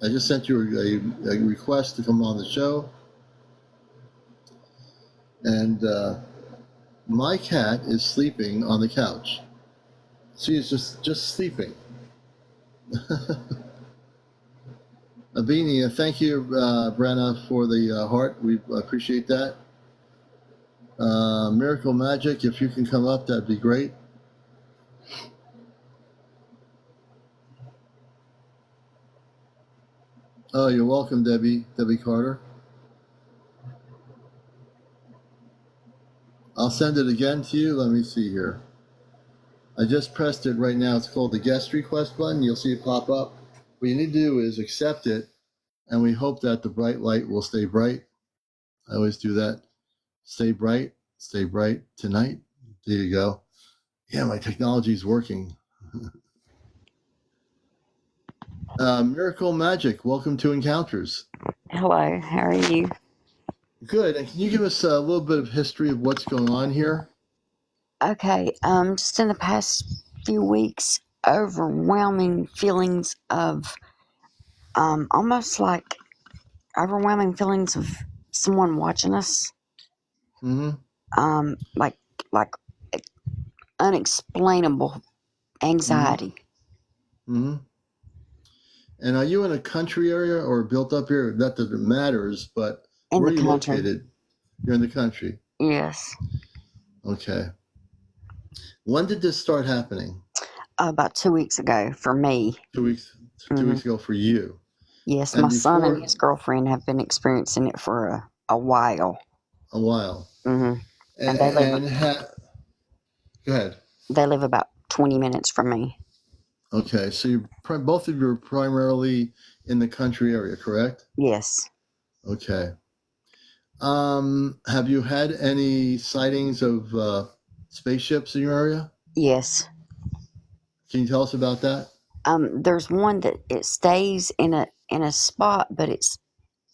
I just sent you a request to come on the show. And my cat is sleeping on the couch. She is just sleeping. Abini, thank you, Brenna, for the heart. We appreciate that. Miracle Magic, if you can come up, that'd be great. Oh, you're welcome, Debbie Carter. I'll send it again to you. Let me see here. I just pressed it right now. It's called the guest request button. You'll see it pop up. What you need to do is accept it, and we hope that the bright light will stay bright. I always do that. Stay bright tonight. There you go. Yeah, my technology is working. Miracle Magic, welcome to Encounters. Hello, how are you? Good. And can you give us a little bit of history of what's going on here? Okay, just in the past few weeks, overwhelming feelings of almost like overwhelming feelings of someone watching us. Mm-hmm. Like unexplainable anxiety. Mm-hmm. And are you in a country area or built up area? Not that it matters, but In where the are you country. located? You're in the country. Yes. Okay. When did this start happening? About 2 weeks ago for me. 2 weeks. 2 weeks ago for you. Yes, And my son and before his girlfriend have been experiencing it for a while. a while. Mm-hmm. And Go ahead. they live about 20 minutes from me. Okay, so both of you are primarily in the country area, correct? Yes. Okay. Have you had any sightings of spaceships in your area? Yes. Can you tell us about that? There's one that it stays in a spot, but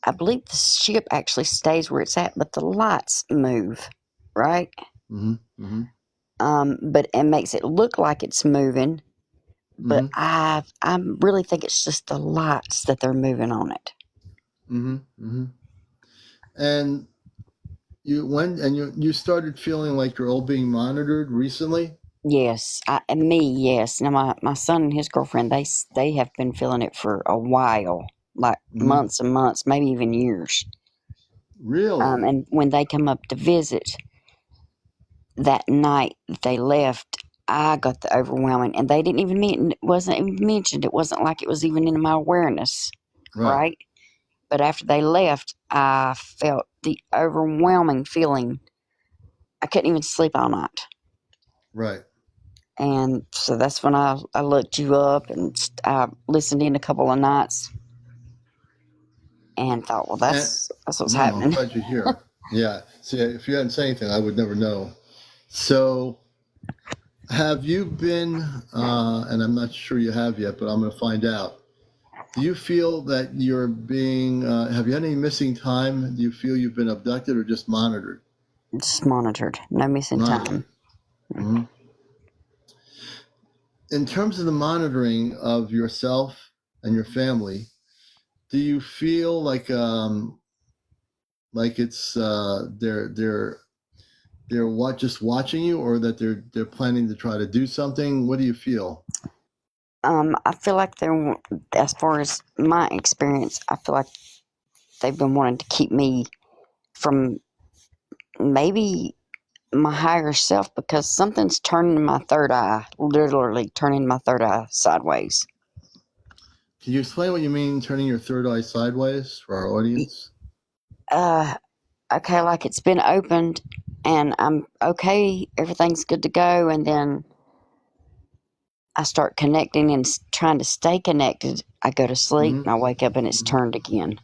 I believe the ship actually stays where it's at, but the lights move, right? Mm-hmm. Mm-hmm. But it makes it look like it's moving, but Mm-hmm. I really think it's just the lights that they're moving on it. Mm-hmm. Mm-hmm. And you started feeling like you're all being monitored recently? Yes, yes. Now my son and his girlfriend, they have been feeling it for a while, like Mm-hmm. months and months, maybe even years. Really? And when they come up to visit, that night that they left, I got the overwhelming, and they didn't even it wasn't even mentioned. It wasn't like it was even in my awareness, Right. right? But after they left, I felt the overwhelming feeling. I couldn't even sleep all night. Right. And so that's when I looked you up and I listened in a couple of nights and thought, well, And that's what's no, I'm happening. glad you're here. Yeah. See, if you hadn't said anything, I would never know. So, have you been? And I'm not sure you have yet, but I'm going to find out. Do you feel that you're being? Have you had any missing time? Do you feel you've been abducted or just monitored? Just monitored, no missing Monitored. time. Mm-hmm. In terms of the monitoring of yourself and your family, do you feel like it's they're just watching you, or that they're planning to try to do something? What do you feel? I feel like as far as my experience, I feel like they've been wanting to keep me from maybe my higher self because something's turning my third eye, literally turning my third eye sideways. Can you explain what you mean turning your third eye sideways for our audience? Okay, like it's been opened and I'm okay, everything's good to go, and then I start connecting and trying to stay connected. I go to sleep and I wake up and it's turned again.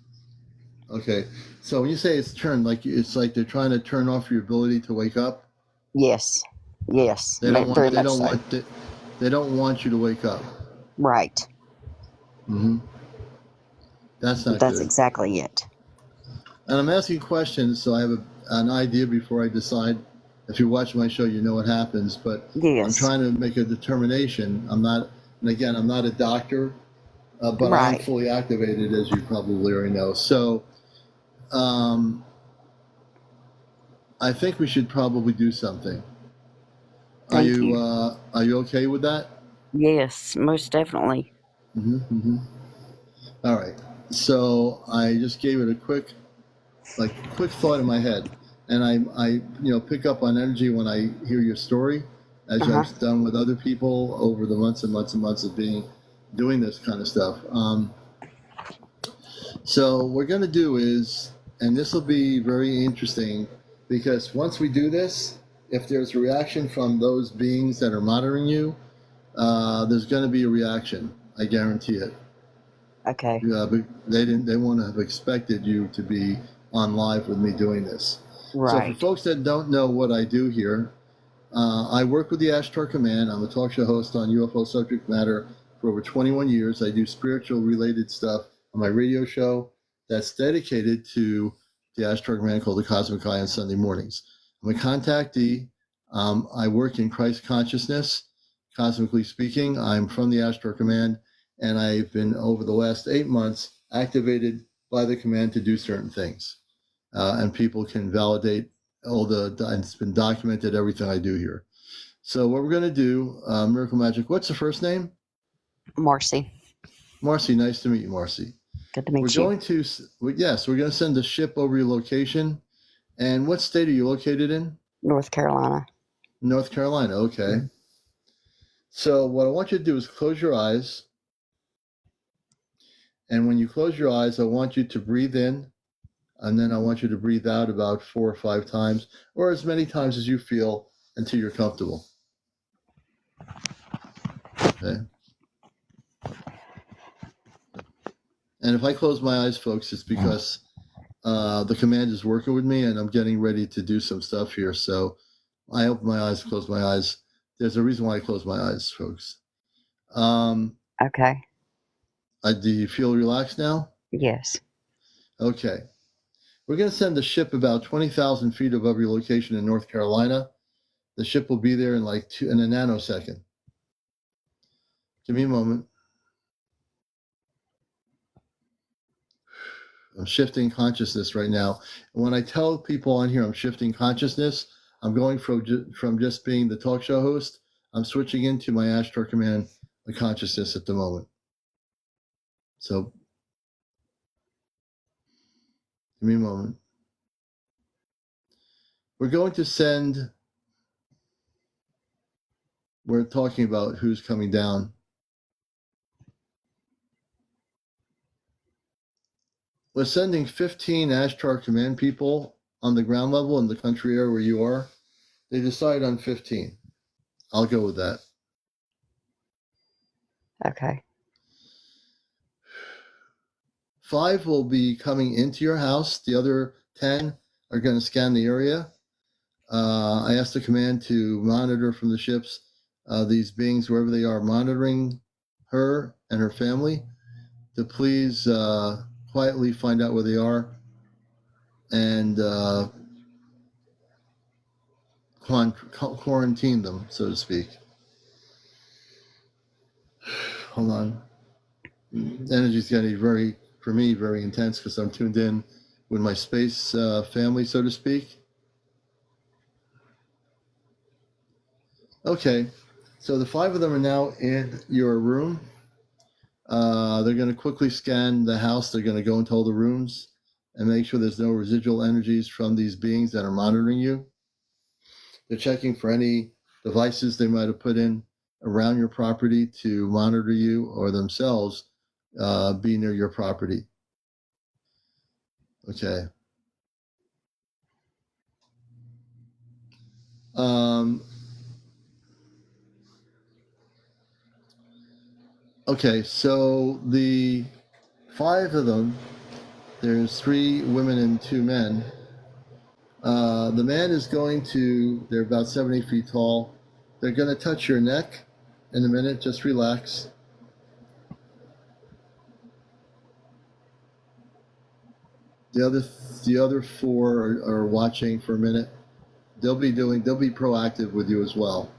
Okay, so when you say it's turned, like it's like they're trying to turn off your ability to wake up. Yes, They don't want. very They much don't so. want. They don't want you to wake up. Right, Mm-hmm. That's not that's good. exactly it. And I'm asking questions so I have an idea before I decide. If you watch my show, you know what happens. But I'm Yes, trying to make a determination. I'm not. And again, I'm not a doctor, but I am right. fully activated, as you probably already know. So. I think we should probably do something. Thank you. Are you okay with that? Yes, most definitely. Mm-hmm. All right. So I just gave it a quick thought in my head, and I pick up on energy when I hear your story, as I've done with other people over the months and months and months of doing this kind of stuff. So what we're going to do is, and this will be very interesting, because once we do this, if there's a reaction from those beings that are monitoring you, there's going to be a reaction. I guarantee it. Okay. Yeah, but they won't have expected you to be on live with me doing this. Right. So for folks that don't know what I do here, I work with the Ashtar Command. I'm a talk show host on UFO subject matter for over 21 years. I do spiritual related stuff on my radio show that's dedicated to the Ashtar Command called the Cosmic Eye on Sunday mornings. I'm a contactee. I work in Christ consciousness, cosmically speaking. I'm from the Ashtar Command, and I've been, over the last 8 months, activated by the command to do certain things. And people can validate and it's been documented, everything I do here. So what we're going to do, Miracle Magic, what's the first name? Marcy. Marcy, nice to meet you, Marcy. Good to meet we're going to send a ship over your location. And what state are you located in? North Carolina. North Carolina, okay. Mm-hmm. So what I want you to do is close your eyes. And when you close your eyes, I want you to breathe in. And then I want you to breathe out about 4 or 5 times, or as many times as you feel until you're comfortable. Okay. And if I close my eyes, folks, it's because the command is working with me and I'm getting ready to do some stuff here. So I open my eyes, close my eyes. There's a reason why I close my eyes, folks. Okay. Do you feel relaxed now? Yes. Okay. We're going to send the ship about 20,000 feet above your location in North Carolina. The ship will be there in in a nanosecond. Give me a moment. I'm shifting consciousness right now. And when I tell people on here I'm shifting consciousness, I'm going from just being the talk show host, I'm switching into my Ashtar Command consciousness at the moment. So, give me a moment. We're talking about who's coming down. We're sending 15 Ashtar Command people on the ground level in the country area where you are. They decide on 15. I'll go with that. Okay. 5 will be coming into your house. The other 10 are going to scan the area. I asked the command to monitor from the ships these beings, wherever they are, monitoring her and her family, to please quietly find out where they are and quarantine them, so to speak. Hold on. The energy's getting very intense because I'm tuned in with my space family, so to speak. Okay, so the 5 of them are now in your room. They're going to quickly scan the house. They're going to go into all the rooms and make sure there's no residual energies from these beings that are monitoring you. They're checking for any devices they might have put in around your property to monitor you or themselves be near your property. Okay. Okay, so the 5 of them, there's 3 women and 2 men. The man is they're about 70 feet tall. They're going to touch your neck in a minute. Just relax. The other 4 are watching for a minute. They'll be proactive with you as well.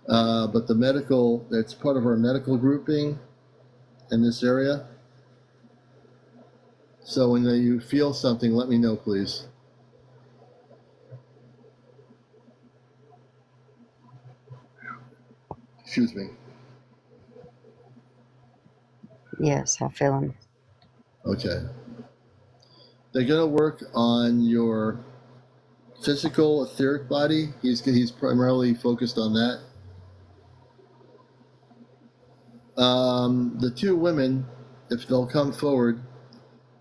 But that's part of our medical grouping in this area. So when you feel something, let me know, please. Excuse me. Yes, I feel him. Okay. They're going to work on your physical etheric body. He's primarily focused on that. The 2 women, if they'll come forward,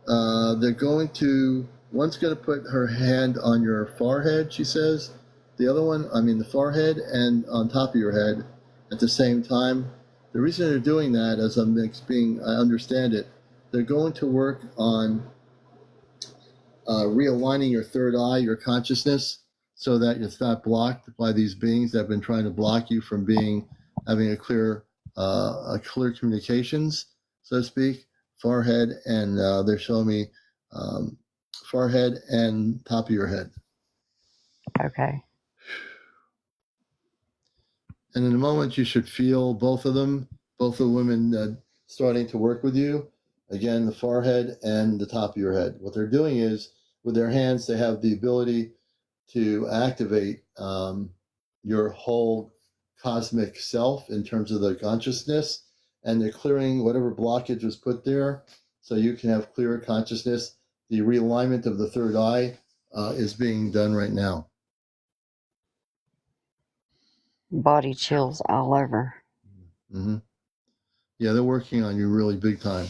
They're going to, one's going to put her hand on your forehead, she says. The other one, the forehead and on top of your head at the same time. The reason they're doing that, as I understand it, they're going to work on realigning your third eye, your consciousness, so that it's not blocked by these beings that have been trying to block you from having a clear communications, so to speak. Forehead and they're showing me forehead and top of your head. Okay. And in a moment, you should feel both of them, both the women starting to work with you. Again, the forehead and the top of your head. What they're doing is, with their hands, they have the ability to activate your whole cosmic self in terms of the consciousness, and they're clearing whatever blockage was put there so you can have clearer consciousness. The realignment of the third eye is being done right now. Body chills all over. Mm-hmm. Yeah, they're working on you really big time.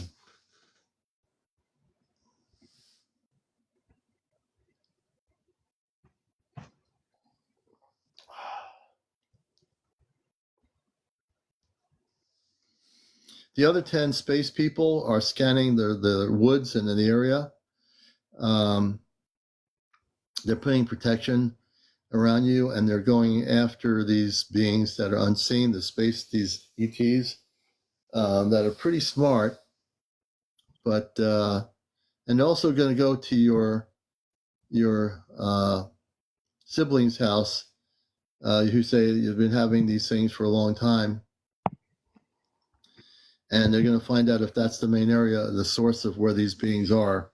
The other 10 space people are scanning the woods and in the area. They're putting protection around you, and they're going after these beings that are unseen, these ETs that are pretty smart, but and also going to go to your sibling's house, who say you've been having these things for a long time. And they're going to find out if that's the main area, the source of where these beings are.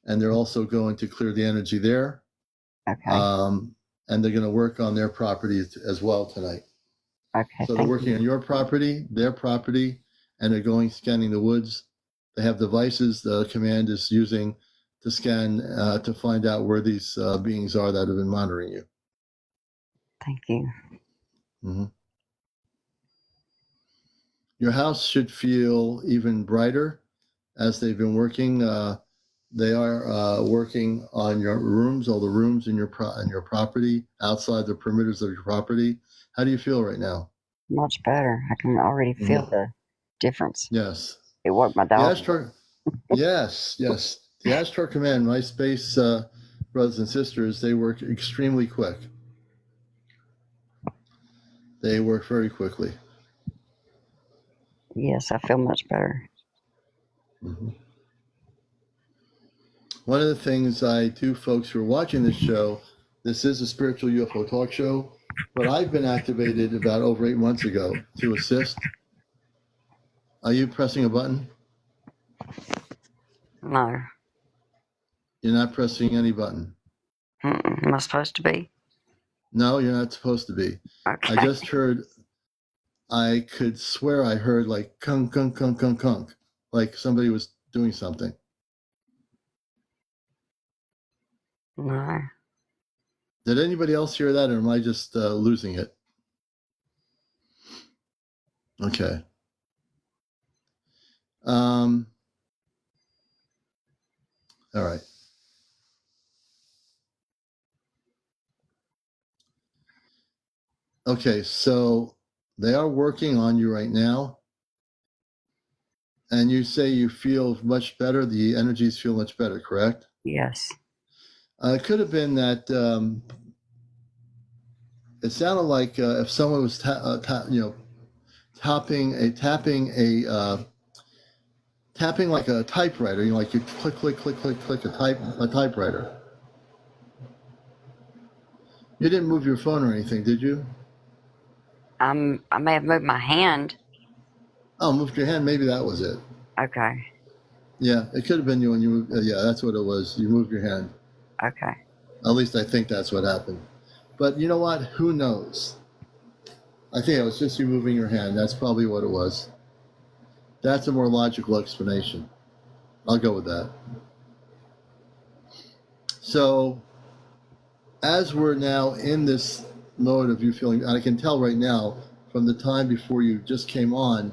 And they're also going to clear the energy there. Okay. And they're going to work on their property as well tonight. Okay. So they're working on your property, their property, and they're going scanning the woods. They have devices the command is using to scan to find out where these beings are that have been monitoring you. Thank you. Mm-hmm. Your house should feel even brighter as they've been working. They are working on your rooms, all the rooms in your property, outside the perimeters of your property. How do you feel right now? Much better. I can already feel the difference. Yes. It woke my dog. Yes. The Ashtar Command, my space brothers and sisters, they work extremely quick. They work very quickly. Yes, I feel much better. Mm-hmm. One of the things I do, folks who are watching this show, this is a spiritual UFO talk show, but I've been activated about over 8 months ago to assist. Are you pressing a button? No. You're not pressing any button. Am I supposed to be? No, you're not supposed to be. Okay. I just heard, I could swear I heard like kunk, kunk, kunk, kunk, kunk, like somebody was doing something. No. Did anybody else hear that, or am I just losing it? Okay. All right. Okay, so they are working on you right now. And you say you feel much better, the energies feel much better, correct? Yes. It could have been that it sounded like if someone was tapping like a typewriter, like you click, click, click, click, click a typewriter. You didn't move your phone or anything, did you? I may have moved my hand. Oh, moved your hand. Maybe that was it. Okay. Yeah, it could have been you when you moved. Yeah, that's what it was. You moved your hand. Okay. At least I think that's what happened. But you know what? Who knows? I think it was just you moving your hand. That's probably what it was. That's a more logical explanation. I'll go with that. So, as we're now in this mode of you feeling, and I can tell right now from the time before you just came on,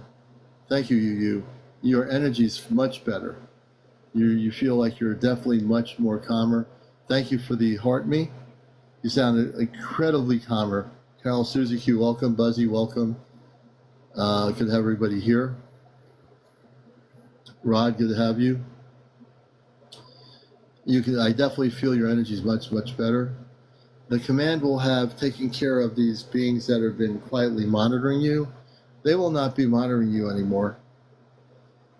thank you, your energy's much better. You feel like you're definitely much more calmer. Thank you for the heart me. You sounded incredibly calmer. Carol, Susie Q, welcome. Buzzy, welcome. Good to have everybody here. Rod, good to have you. I definitely feel your energy is much, much better. The command will have taken care of these beings that have been quietly monitoring you. They will not be monitoring you anymore.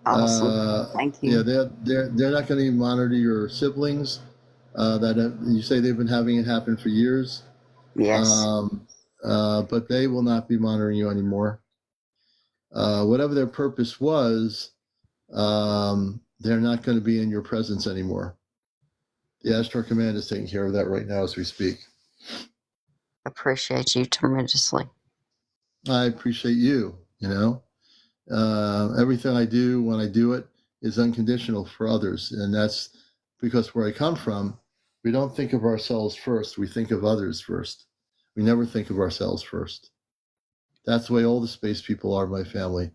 Awesome. Thank you. Yeah, they're not going to even monitor your siblings. You say they've been having it happen for years. Yes. But they will not be monitoring you anymore. Whatever their purpose was, they're not going to be in your presence anymore. The Astro Command is taking care of that right now as we speak. Appreciate you tremendously. I appreciate you. Everything I do when I do it is unconditional for others, and that's because where I come from, we don't think of ourselves first. We think of others first. We never think of ourselves first. That's the way all the space people are, my family,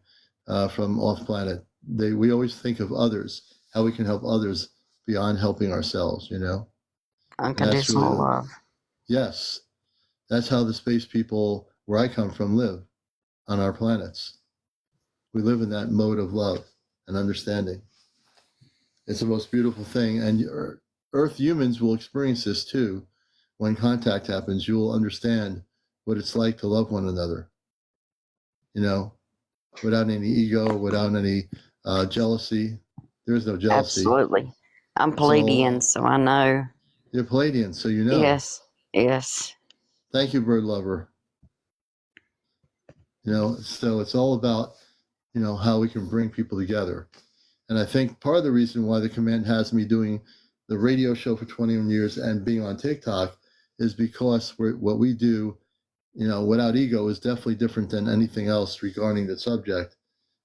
from off planet. We always think of others, how we can help others beyond helping ourselves, Unconditional love. Yes. That's how the space people where I come from live on our planets. We live in that mode of love and understanding. It's the most beautiful thing. And Earth humans will experience this too. When contact happens, you will understand what it's like to love one another. Without any ego, without any jealousy. There is no jealousy. Absolutely. I'm Palladian, so I know. You're Palladian, so you know. Yes. Yes. Thank you, bird lover. So it's all about, how we can bring people together. And I think part of the reason why the command has me doing the radio show for 21 years and being on TikTok is because what we do, without ego is definitely different than anything else regarding the subject.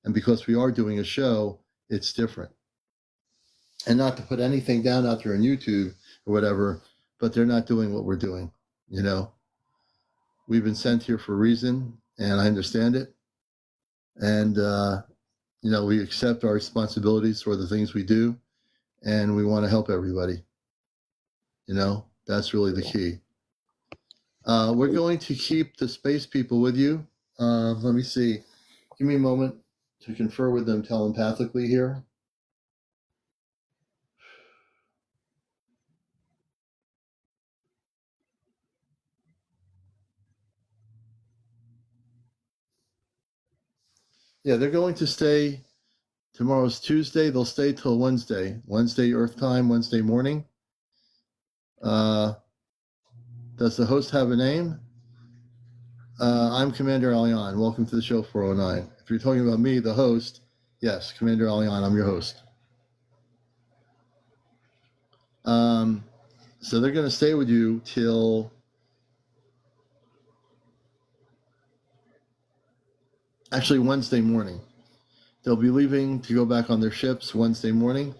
And because we are doing a show, it's different. And not to put anything down out there on YouTube or whatever, but they're not doing what we're doing. We've been sent here for a reason, and I understand it. And, we accept our responsibilities for the things we do, and we want to help everybody. That's really the key. We're going to keep the space people with you. Let me see. Give me a moment to confer with them telepathically here. Yeah, they're going to stay. Tomorrow's Tuesday. They'll stay till Wednesday. Wednesday Earth time, Wednesday morning. Does the host have a name? I'm CmdrAleon. Welcome to the show 409. If you're talking about me, the host, yes, CmdrAleon. I'm your host. So they're going to stay with you till actually Wednesday morning. They'll be leaving to go back on their ships Wednesday morning.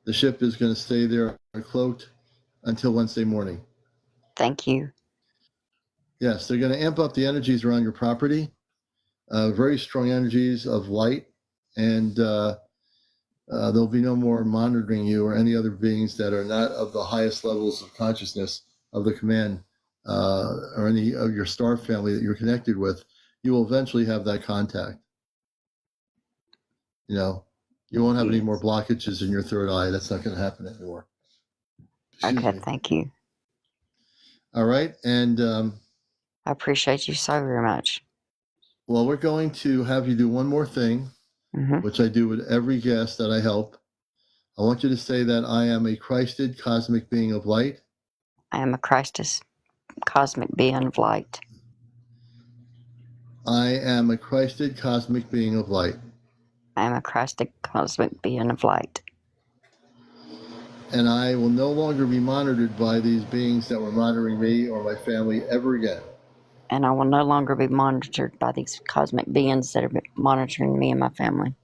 The ship is going to stay there cloaked until Wednesday morning. Thank you. Yes, they're going to amp up the energies around your property, very strong energies of light, and there'll be no more monitoring you or any other beings that are not of the highest levels of consciousness of the command or any of your star family that you're connected with. You will eventually have that contact. You won't have any more blockages in your third eye. That's not going to happen anymore. Excuse me. Thank you. All right, and I appreciate you so very much. Well, we're going to have you do one more thing, which I do with every guest that I help. I want you to say that I am a Christed cosmic being of light. I am a Christus cosmic being of light. I am a Christed cosmic being of light. I am a Christed cosmic being of light. And I will no longer be monitored by these beings that were monitoring me or my family ever again. And I will no longer be monitored by these cosmic beings that are monitoring me and my family.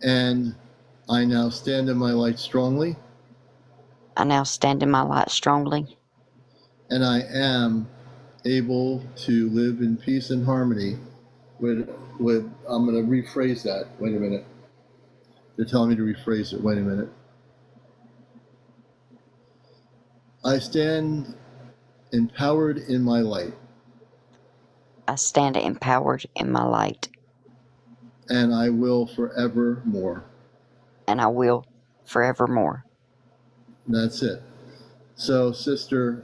And I now stand in my light strongly. I now stand in my light strongly. And I am able to live in peace and harmony with I'm going to rephrase that. Wait a minute. They're telling me to rephrase it. Wait a minute. I stand empowered in my light. I stand empowered in my light. And I will forevermore. And I will forevermore. That's it. So, sister,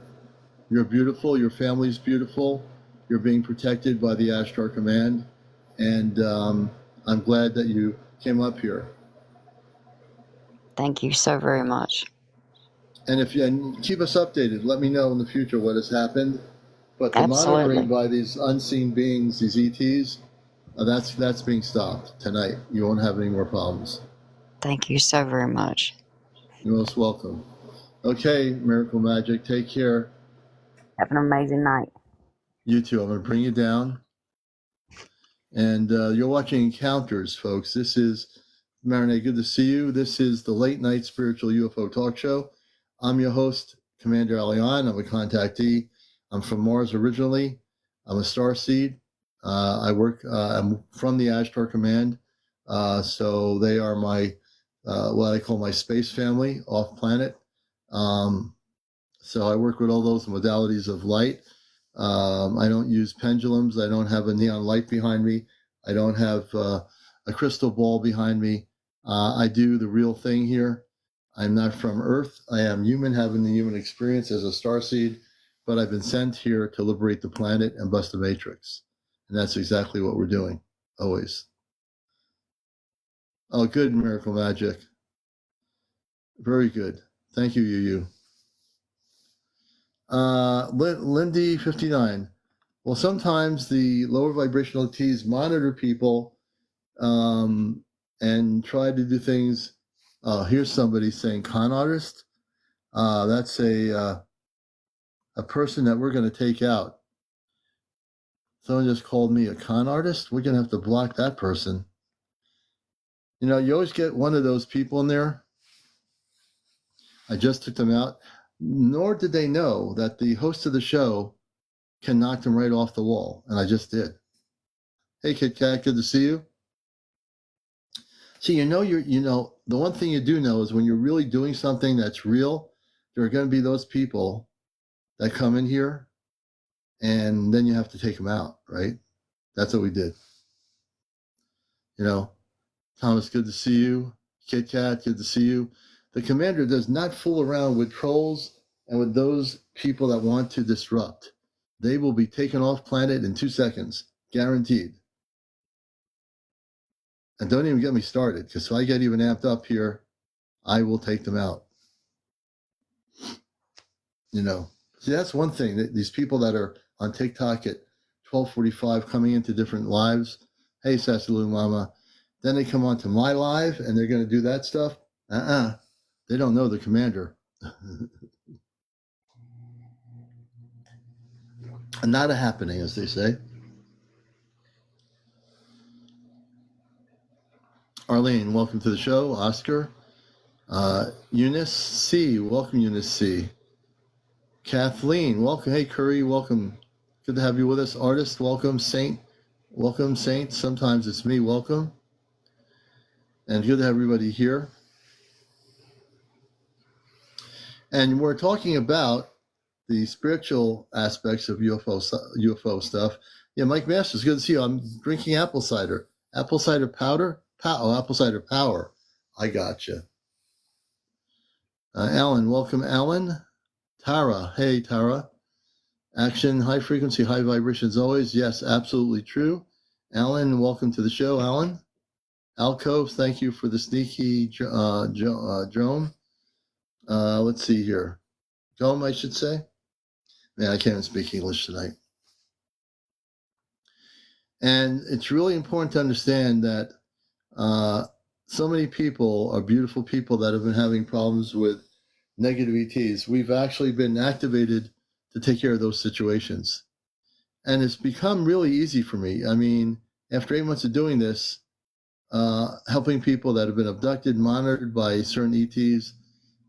you're beautiful. Your family's beautiful. You're being protected by the Ashtar Command. And I'm glad that you came up here. Thank you so very much. And and keep us updated. Let me know in the future what has happened. But the Absolutely. monitoring by these unseen beings, these ETs, that's being stopped tonight. You won't have any more problems. Thank you so very much. You're most welcome. Okay, Miracle Magic, take care. Have an amazing night. You too. I'm going to bring you down. And you're watching Encounters, folks. This is Marinette. Good to see you. This is the late night spiritual UFO talk show. I'm your host, CmdrAleon. I'm a contactee. I'm from Mars originally. I'm a starseed. I'm from the Ashtar Command. So they are my, what I call my space family off planet. So I work with all those modalities of light. I don't use pendulums. I don't have a neon light behind me. I don't have a crystal ball behind me. I do the real thing here. I'm not from Earth. I am human, having the human experience as a starseed, but I've been sent here to liberate the planet and bust the matrix. And that's exactly what we're doing, always. Oh, good, Miracle Magic. Very good. Thank you, Yu. Lindy 59. Well, sometimes the lower vibrational ETs monitor people and try to do things. Here's somebody saying con artist. That's a person that we're going to take out. Someone just called me a con artist. We're going to have to block that person. You know, you always get one of those people in there. I just took them out. Nor did they know that the host of the show can knock them right off the wall. And I just did. Hey, Kit Kat, good to see you. See, the one thing you do know is when you're really doing something that's real, there are going to be those people that come in here and then you have to take them out, right? That's what we did. You know, Thomas, good to see you. Kit Kat, good to see you. The commander does not fool around with trolls and with those people that want to disrupt. They will be taken off planet in 2 seconds, guaranteed. And don't even get me started, because if I get even amped up here, I will take them out. You know, see, that's one thing. That these people that are on TikTok at 12:45 coming into different lives. Hey, Sassy Mama. Then they come onto my live and they're going to do that stuff. They don't know the commander. Not a happening, as they say. Arlene, welcome to the show. Oscar. Eunice C. Welcome, Eunice C. Kathleen, welcome. Hey, Curry, welcome. Good to have you with us. Artist, welcome. Saint, welcome. Saint, sometimes it's me, welcome. And good to have everybody here. And we're talking about the spiritual aspects of UFO stuff. Yeah, Mike Masters, good to see you. I'm drinking apple cider. Apple cider powder? Apple cider power. I gotcha. Alan, welcome, Alan. Tara, hey, Tara. Action, high frequency, high vibrations always. Yes, absolutely true. Alan, welcome to the show, Alan. Alcove, thank you for the sneaky drone. Let's see here. Dome, I should say. Man, I can't even speak English tonight. And it's really important to understand that so many people are beautiful people that have been having problems with negative ETs. We've actually been activated to take care of those situations. And it's become really easy for me. I mean, after 8 months of doing this, helping people that have been abducted, monitored by certain ETs,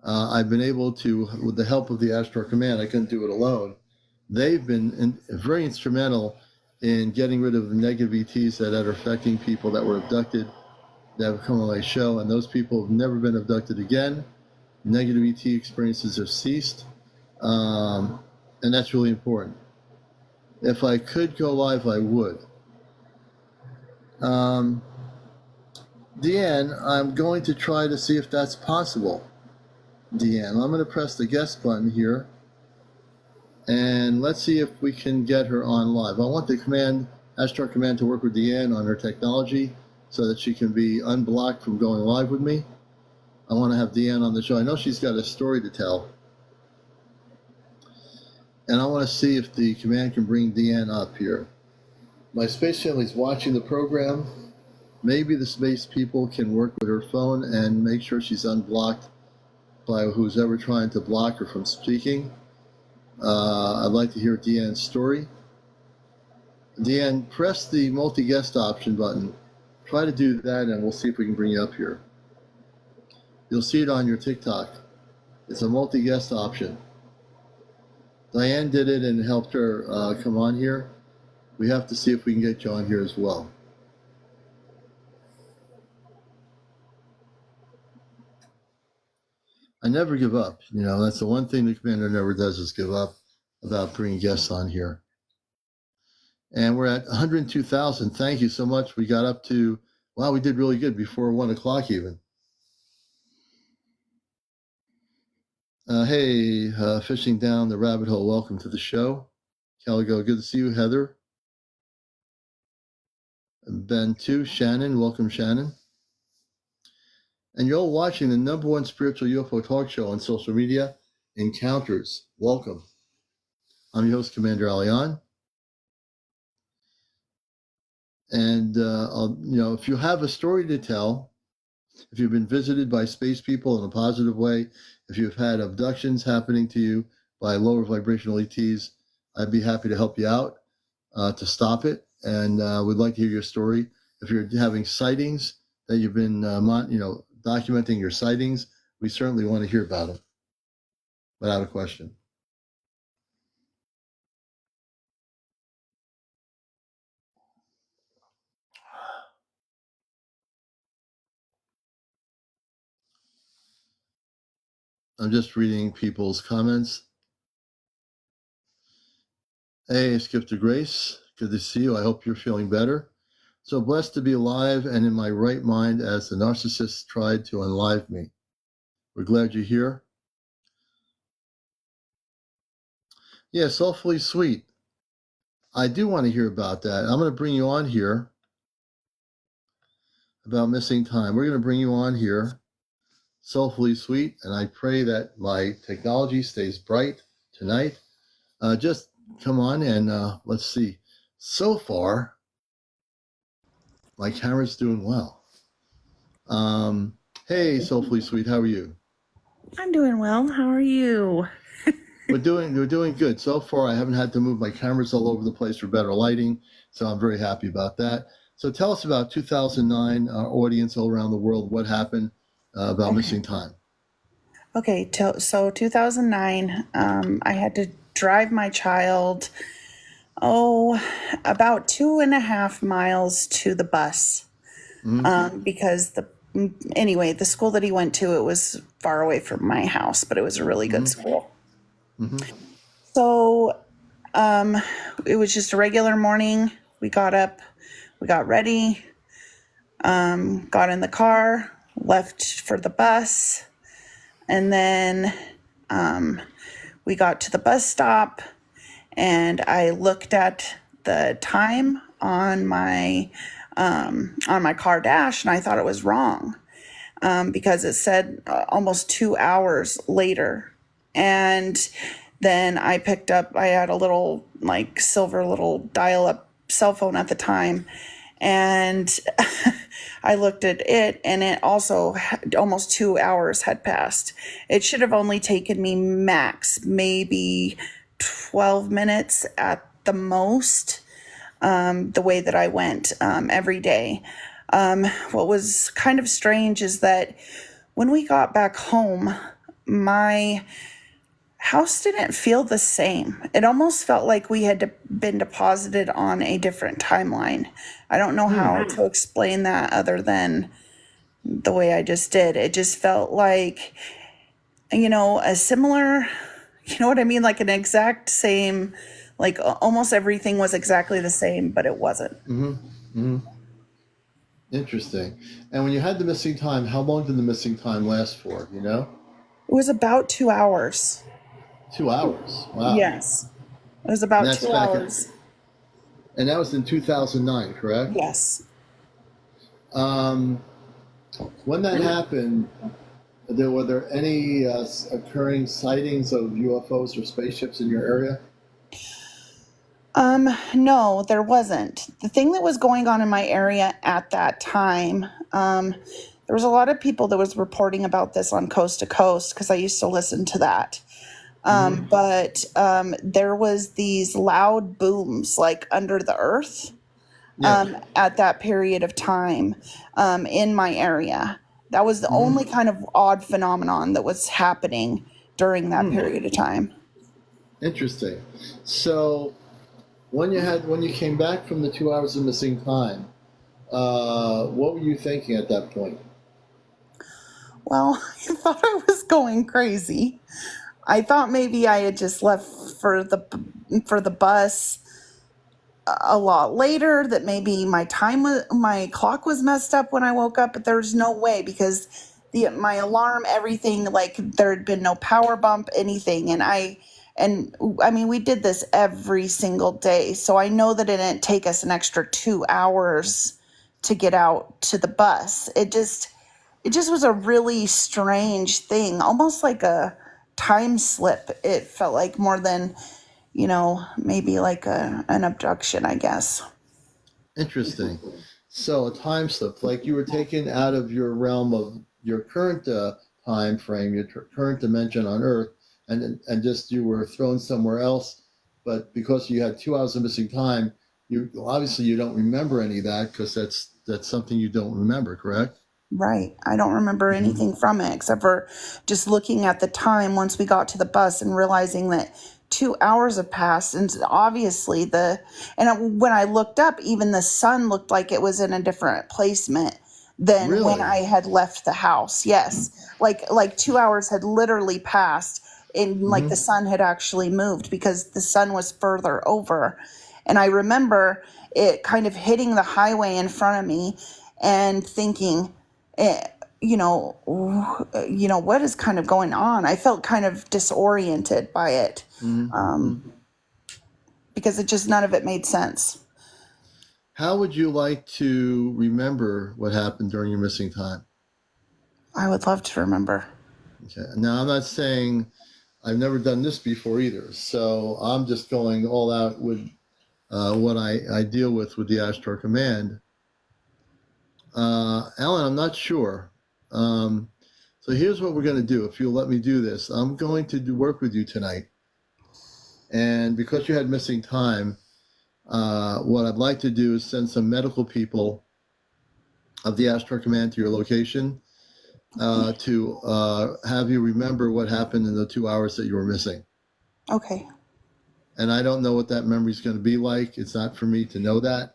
I've been able to, with the help of the Ashtar Command, I couldn't do it alone. They've been very instrumental in getting rid of the negative ETs that are affecting people that were abducted that have come on my show, and those people have never been abducted again. Negative ET experiences have ceased, and that's really important. If I could go live, I would. Deanne, I'm going to try to see if that's possible. Deanne, I'm going to press the guest button here, and let's see if we can get her on live. I want the Astro Command to work with Deanne on her technology so that she can be unblocked from going live with me. I want to have Deanne on the show. I know she's got a story to tell. And I want to see if the command can bring Deanne up here. My space family's watching the program. Maybe the space people can work with her phone and make sure she's unblocked by who's ever trying to block her from speaking. I'd like to hear Deanne's story. Deanne, press the multi-guest option button. Try to do that, and we'll see if we can bring you up here. You'll see it on your TikTok. It's a multi-guest option. Diane did it and helped her come on here. We have to see if we can get you on here as well. I never give up. You know, that's the one thing the commander never does is give up about bringing guests on here. And we're at 102,000. Thank you so much. We got up to, wow, we did really good before 1 o'clock even. Hey, fishing down the rabbit hole. Welcome to the show. Caligo, good to see you. Heather. Ben too. Shannon, welcome Shannon. And you're all watching the #1 spiritual UFO talk show on social media, Encounters. Welcome. I'm your host, CmdrAleon. And, if you have a story to tell, if you've been visited by space people in a positive way, if you've had abductions happening to you by lower vibrational ETs, I'd be happy to help you out to stop it. And we'd like to hear your story. If you're having sightings that you've been, documenting your sightings, we certainly want to hear about them, without a question. I'm just reading people's comments. Hey, Skip to Grace. Good to see you. I hope you're feeling better. So blessed to be alive and in my right mind as the narcissist tried to unalive me. We're glad you're here. Yeah, Soulfully Sweet. I do want to hear about that. I'm going to bring you on here about missing time. We're going to bring you on here, Soulfully Sweet, and I pray that my technology stays bright tonight. Just come on and let's see. So far, my camera's doing well. Hey, Soulfully Sweet, how are you? I'm doing well. How are you? We're doing good. So far, I haven't had to move my cameras all over the place for better lighting, so I'm very happy about that. So tell us about 2009, our audience all around the world, what happened about missing time. Okay, so 2009, I had to drive my child, about 2.5 miles to the bus, because the school that he went to, it was far away from my house, but it was a really good school. So it was just a regular morning. We got up, we got ready, got in the car, left for the bus, and then we got to the bus stop, and I looked at the time on my car dash, and I thought it was wrong because it said almost 2 hours later. And then I picked up, I had a little silver little dial-up cell phone at the time, and I looked at it, and it also almost 2 hours had passed. It should have only taken me max maybe 12 minutes at the most, the way that I went every day. What was kind of strange is that when we got back home, my house didn't feel the same. It almost felt like we had been deposited on a different timeline. I don't know how to explain that other than the way I just did. It just felt like, a similar, you know what I mean? Like an exact same, like almost everything was exactly the same, but it wasn't. Interesting. And when you had the missing time, how long did the missing time last for? You know? It was about 2 hours. 2 hours. Wow. Yes. It was And about that's 2 hours. and that was in 2009, correct? Yes. Um, when that happened, were there any occurring sightings of UFOs or spaceships in your area? No, there wasn't. The thing that was going on in my area at that time, there was a lot of people that was reporting about this on Coast to Coast because I used to listen to that. But there was these loud booms like under the earth at that period of time in my area. That was the only kind of odd phenomenon that was happening during that period of time. Interesting. So when you came back from the 2 hours of missing time, what were you thinking at that point? Well, I thought I was going crazy. I thought maybe I had just left for the bus a lot later, that maybe my clock was messed up when I woke up, but there's no way because my alarm, everything, like there had been no power bump, anything. And I mean, we did this every single day. So I know that it didn't take us an extra 2 hours to get out to the bus. It just was a really strange thing, almost like a time slip. It felt like more than, maybe like an abduction, I guess. Interesting. So a time slip, like you were taken out of your realm of your current time frame, your current dimension on Earth, and just you were thrown somewhere else. But because you had 2 hours of missing time, you obviously you don't remember any of that because that's something you don't remember, correct? Right. I don't remember anything from it except for just looking at the time once we got to the bus and realizing that 2 hours have passed. And obviously when I looked up, even the sun looked like it was in a different placement than when I Really? had left the house. Yes. Like 2 hours had literally passed and like the sun had actually moved because the sun was further over. And I remember it kind of hitting the highway in front of me and thinking, eh, what is kind of going on? I felt kind of disoriented by it because none of it made sense. How would you like to remember what happened during your missing time? I would love to remember. Okay. Now, I'm not saying I've never done this before either, so I'm just going all out with what I deal with the Ashtar Command. Alan, I'm not sure. So here's what we're going to do. If you'll let me do this, I'm going to work with you tonight. And because you had missing time, what I'd like to do is send some medical people of the Ashtar Command to your location to have you remember what happened in the 2 hours that you were missing. Okay. And I don't know what that memory is going to be like. It's not for me to know that.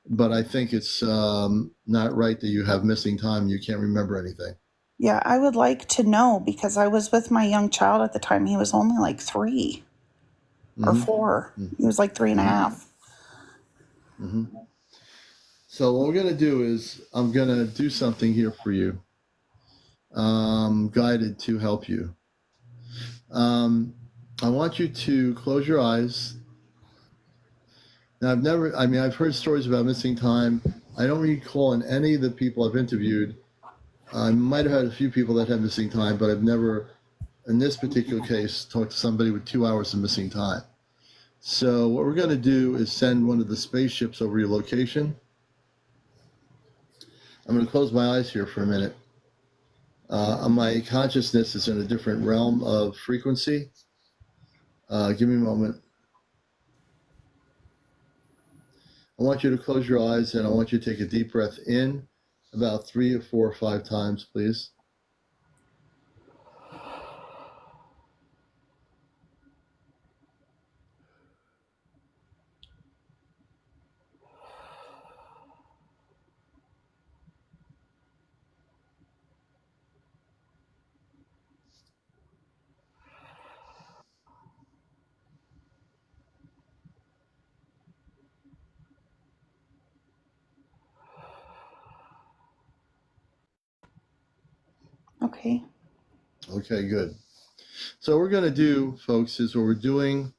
But I think it's not right that you have missing time and you can't remember anything. Yeah, I would like to know because I was with my young child at the time. He was only like 3 or 4. He was like 3.5. So what we're going to do is I'm going to do something here for you, guided to help you. I want you to close your eyes. Now, I've heard stories about missing time. I don't recall in any of the people I've interviewed. I might have had a few people that had missing time, but I've never, in this particular case, talked to somebody with 2 hours of missing time. So what we're going to do is send one of the spaceships over your location. I'm going to close my eyes here for a minute. My consciousness is in a different realm of frequency. Give me a moment. I want you to close your eyes and I want you to take a deep breath in about 3 or 4 or 5 times, please. Okay. Okay, good. So what we're going to do, folks, is what we're doing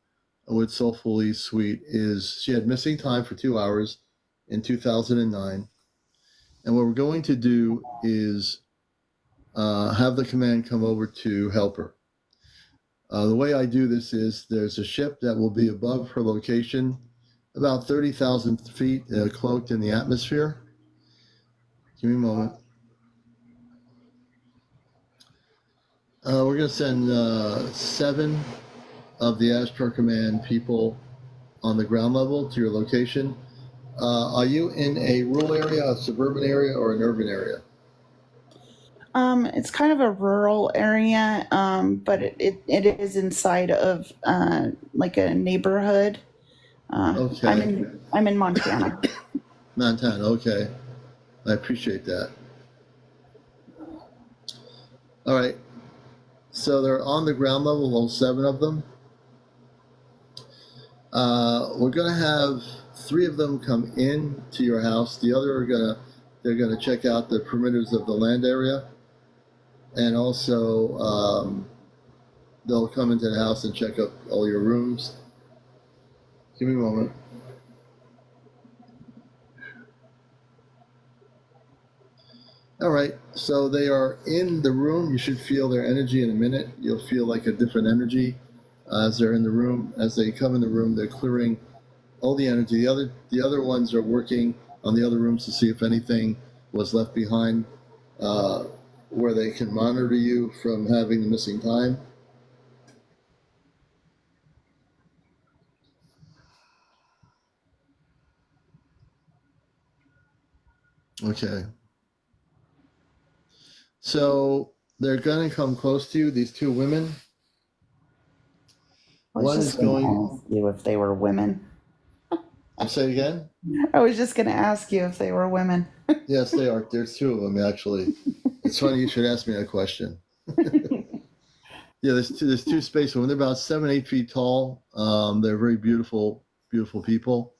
with Soulfully Sweet is she had missing time for 2 hours in 2009. And what we're going to do is have the command come over to help her. The way I do this is there's a ship that will be above her location, about 30,000 feet, cloaked in the atmosphere. Give me a moment. We're going to send 7 of the Astro Command people on the ground level to your location. Are you in a rural area, a suburban area, or an urban area? It's kind of a rural area, but it is inside of like a neighborhood. Okay. I'm in Montana. Montana, okay. I appreciate that. All right. So they're on the ground level, all 7 of them. We're going to have 3 of them come in to your house. The other they're gonna check out the perimeters of the land area, and also they'll come into the house and check up all your rooms. Give me a moment. All right, so they are in the room. You should feel their energy in a minute. You'll feel like a different energy as they're in the room. As they come in the room, they're clearing all the energy. The other ones are working on the other rooms to see if anything was left behind, where they can monitor you from having the missing time. Okay. So they're going to come close to you, these 2 women. One is going to ask you if they were women. Say it again? I was just going to ask you if they were women. Yes, they are. There's 2 of them, actually. It's funny you should ask me that question. Yeah, there's 2 space women. They're about 7, 8 feet tall. They're very beautiful, beautiful people.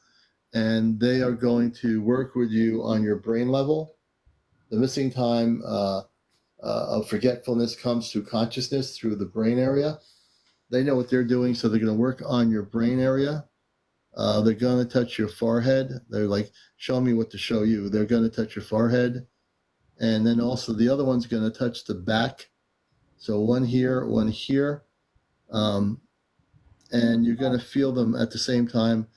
And they are going to work with you on your brain level. The missing time of forgetfulness comes through consciousness through the brain area. They know what they're doing, so they're going to work on your brain area. They're going to touch your forehead. They're like, show me what to show you. They're going to touch your forehead. And then also the other one's going to touch the back. So one here, one here. And you're going to feel them at the same time.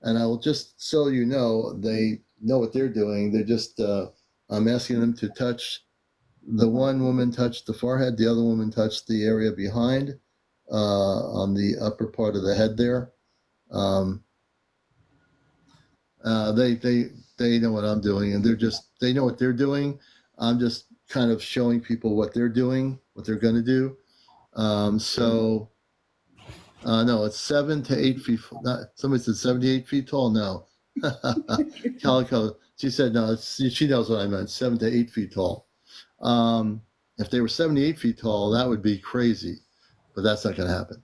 And I will just so you know, they know what they're doing. They're just, I'm asking them to touch. The one woman touched the forehead. The other woman touched the area behind, on the upper part of the head there. They know what I'm doing, and they know what they're doing. I'm just kind of showing people what they're doing, what they're going to do. No, it's 7 to 8 feet. Somebody said 78 feet tall. No, Calico. She said no. She knows what I meant. 7 to 8 feet tall. If they were 78 feet tall, that would be crazy, but that's not going to happen.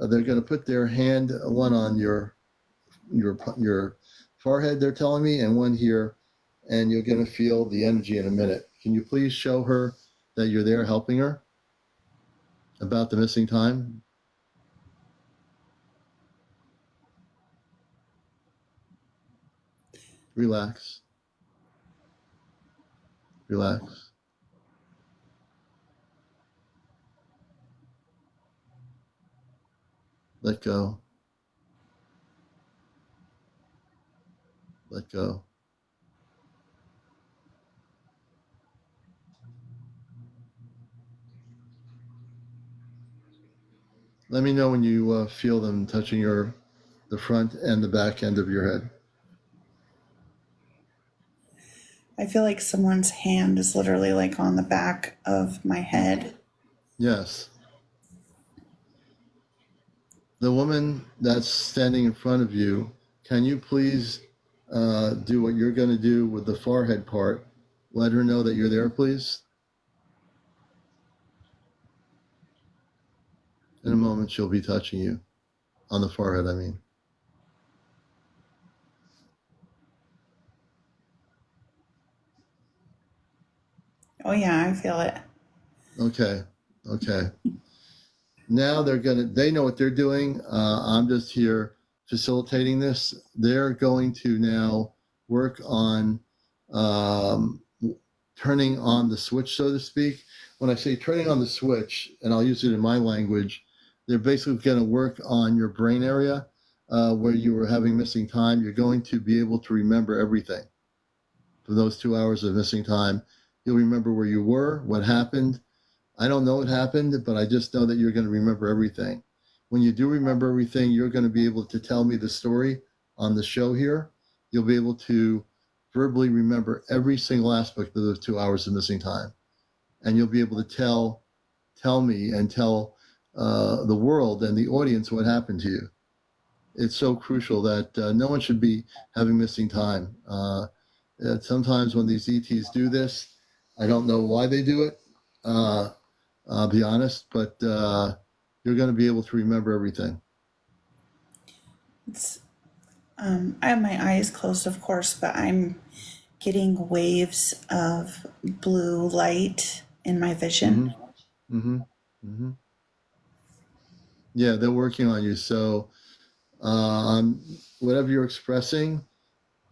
They're going to put their hand, one on your forehead, they're telling me, and one here, and you're going to feel the energy in a minute. Can you please show her that you're there helping her about the missing time? Relax. Relax. Let go. Let go. Let me know when you feel them touching the front and the back end of your head. I feel like someone's hand is literally like on the back of my head. Yes. The woman that's standing in front of you, can you please do what you're going to do with the forehead part? Let her know that you're there, please. In a moment, she'll be touching you on the forehead, I mean. Oh yeah, I feel it. Okay. Okay. Now they know what they're doing. I'm just here facilitating this. They're going to now work on um, turning on the switch, so to speak. When I say turning on the switch, and I'll use it in my language, they're basically going to work on your brain area where you were having missing time. You're going to be able to remember everything for those 2 hours of missing time. You'll remember where you were, what happened. I don't know what happened, but I just know that you're going to remember everything. When you do remember everything, you're going to be able to tell me the story on the show here. You'll be able to verbally remember every single aspect of those 2 hours of missing time. And you'll be able to tell me and tell the world and the audience what happened to you. It's so crucial that no one should be having missing time. Sometimes when these ETs do this, I don't know why they do it. I'll be honest, but you're going to be able to remember everything. It's I have my eyes closed, of course, but I'm getting waves of blue light in my vision. Mm-hmm. Mm-hmm. Mm-hmm. Yeah, they're working on you. So whatever you're expressing,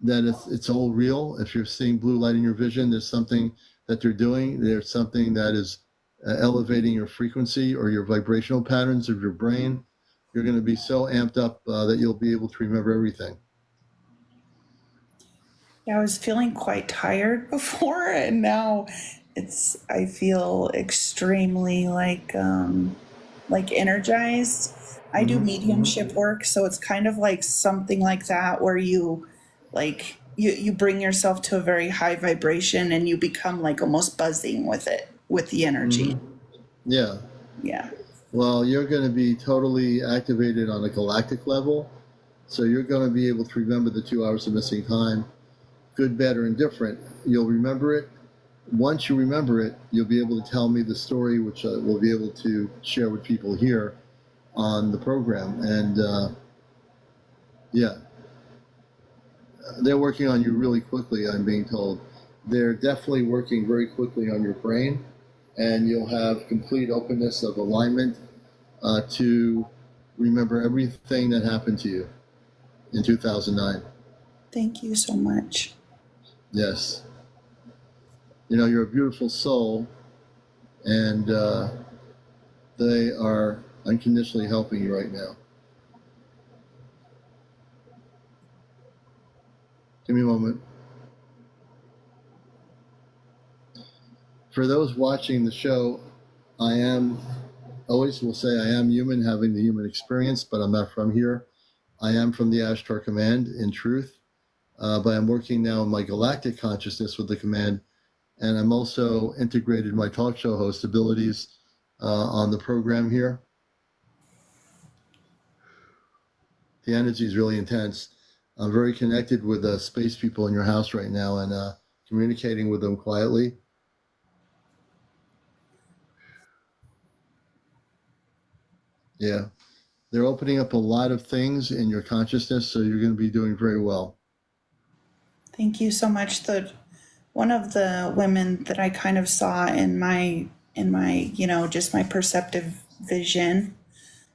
that it's all real. If you're seeing blue light in your vision, there's something that they're doing. There's something that is elevating your frequency or your vibrational patterns of your brain. You're going to be so amped up that you'll be able to remember everything. Yeah, I was feeling quite tired before, and now I feel extremely like energized. I do Mm-hmm. mediumship work, so it's kind of like something like that where you bring yourself to a very high vibration and you become like almost buzzing with it, with the energy. Mm-hmm. Yeah. Yeah. Well, you're going to be totally activated on a galactic level. So you're going to be able to remember the 2 hours of missing time, good, bad, or indifferent. You'll remember it. Once you remember it, you'll be able to tell me the story, which we'll be able to share with people here on the program. And yeah, they're working on you really quickly, I'm being told. They're definitely working very quickly on your brain, and you'll have complete openness of alignment to remember everything that happened to you in 2009. Thank you so much. Yes. You know, you're a beautiful soul, and they are unconditionally helping you right now. Give me a moment. For those watching the show, always will say I am human, having the human experience, but I'm not from here. I am from the Ashtar Command, in truth, but I'm working now in my galactic consciousness with the command, and I'm also integrated my talk show host abilities on the program here. The energy is really intense. I'm very connected with the space people in your house right now and communicating with them quietly. Yeah. They're opening up a lot of things in your consciousness, so you're going to be doing very well. Thank you so much. One of the women that I kind of saw in my just my perceptive vision,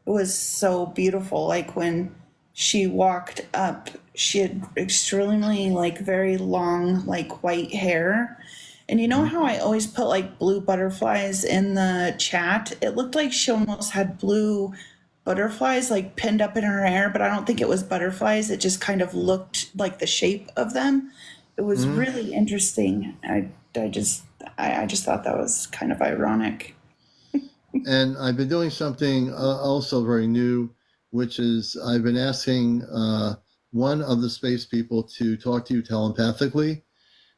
it was so beautiful. Like when she walked up, she had extremely like very long like white hair. And you know how I always put like blue butterflies in the chat? It looked like she almost had blue butterflies like pinned up in her hair, but I don't think it was butterflies. It just kind of looked like the shape of them. It was really interesting. I just thought that was kind of ironic. And I've been doing something also very new, which is I've been asking one of the space people to talk to you telepathically.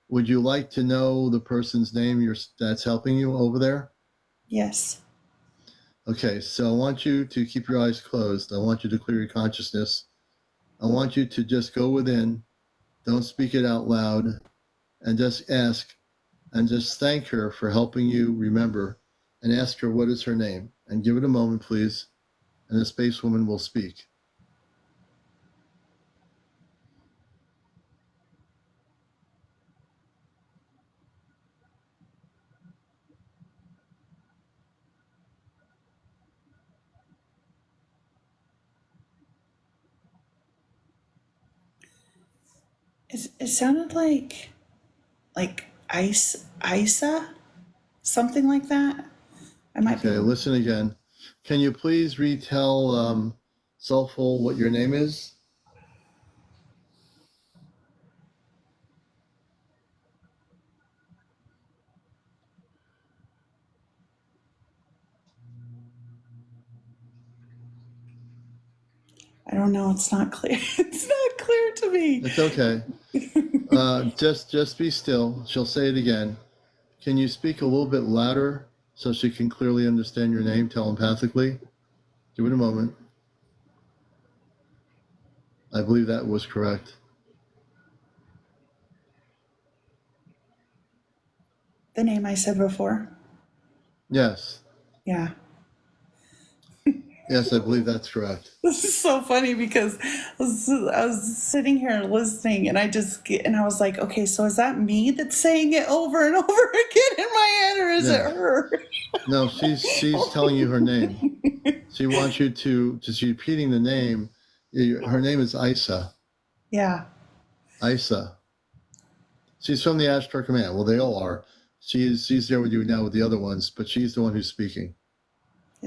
Would you like to know the person's name that's helping you over there? Yes. Okay, so I want you to keep your eyes closed. I want you to clear your consciousness. I want you to just go within, don't speak it out loud, and just ask and just thank her for helping you remember and ask her what is her name. And give it a moment, please, and the space woman will speak. It sounded like Isa, something like that. I might Okay, listen again. Can you please retell Soulful what your name is? I don't know. It's not clear. It's not clear to me. It's okay. Just be still. She'll say it again. Can you speak a little bit louder so she can clearly understand your name telepathically? Give it a moment. I believe that was correct. The name I said before. Yes. Yeah. Yes, I believe that's correct. This is so funny because I was sitting here listening, and I was like, okay, so is that me that's saying it over and over again in my head, or is it her? No, she's telling you her name. She wants you to she's repeating the name. Her name is Isa. Yeah. Isa. She's from the Ashtar Command. Well, they all are. She's there with you now with the other ones, but she's the one who's speaking.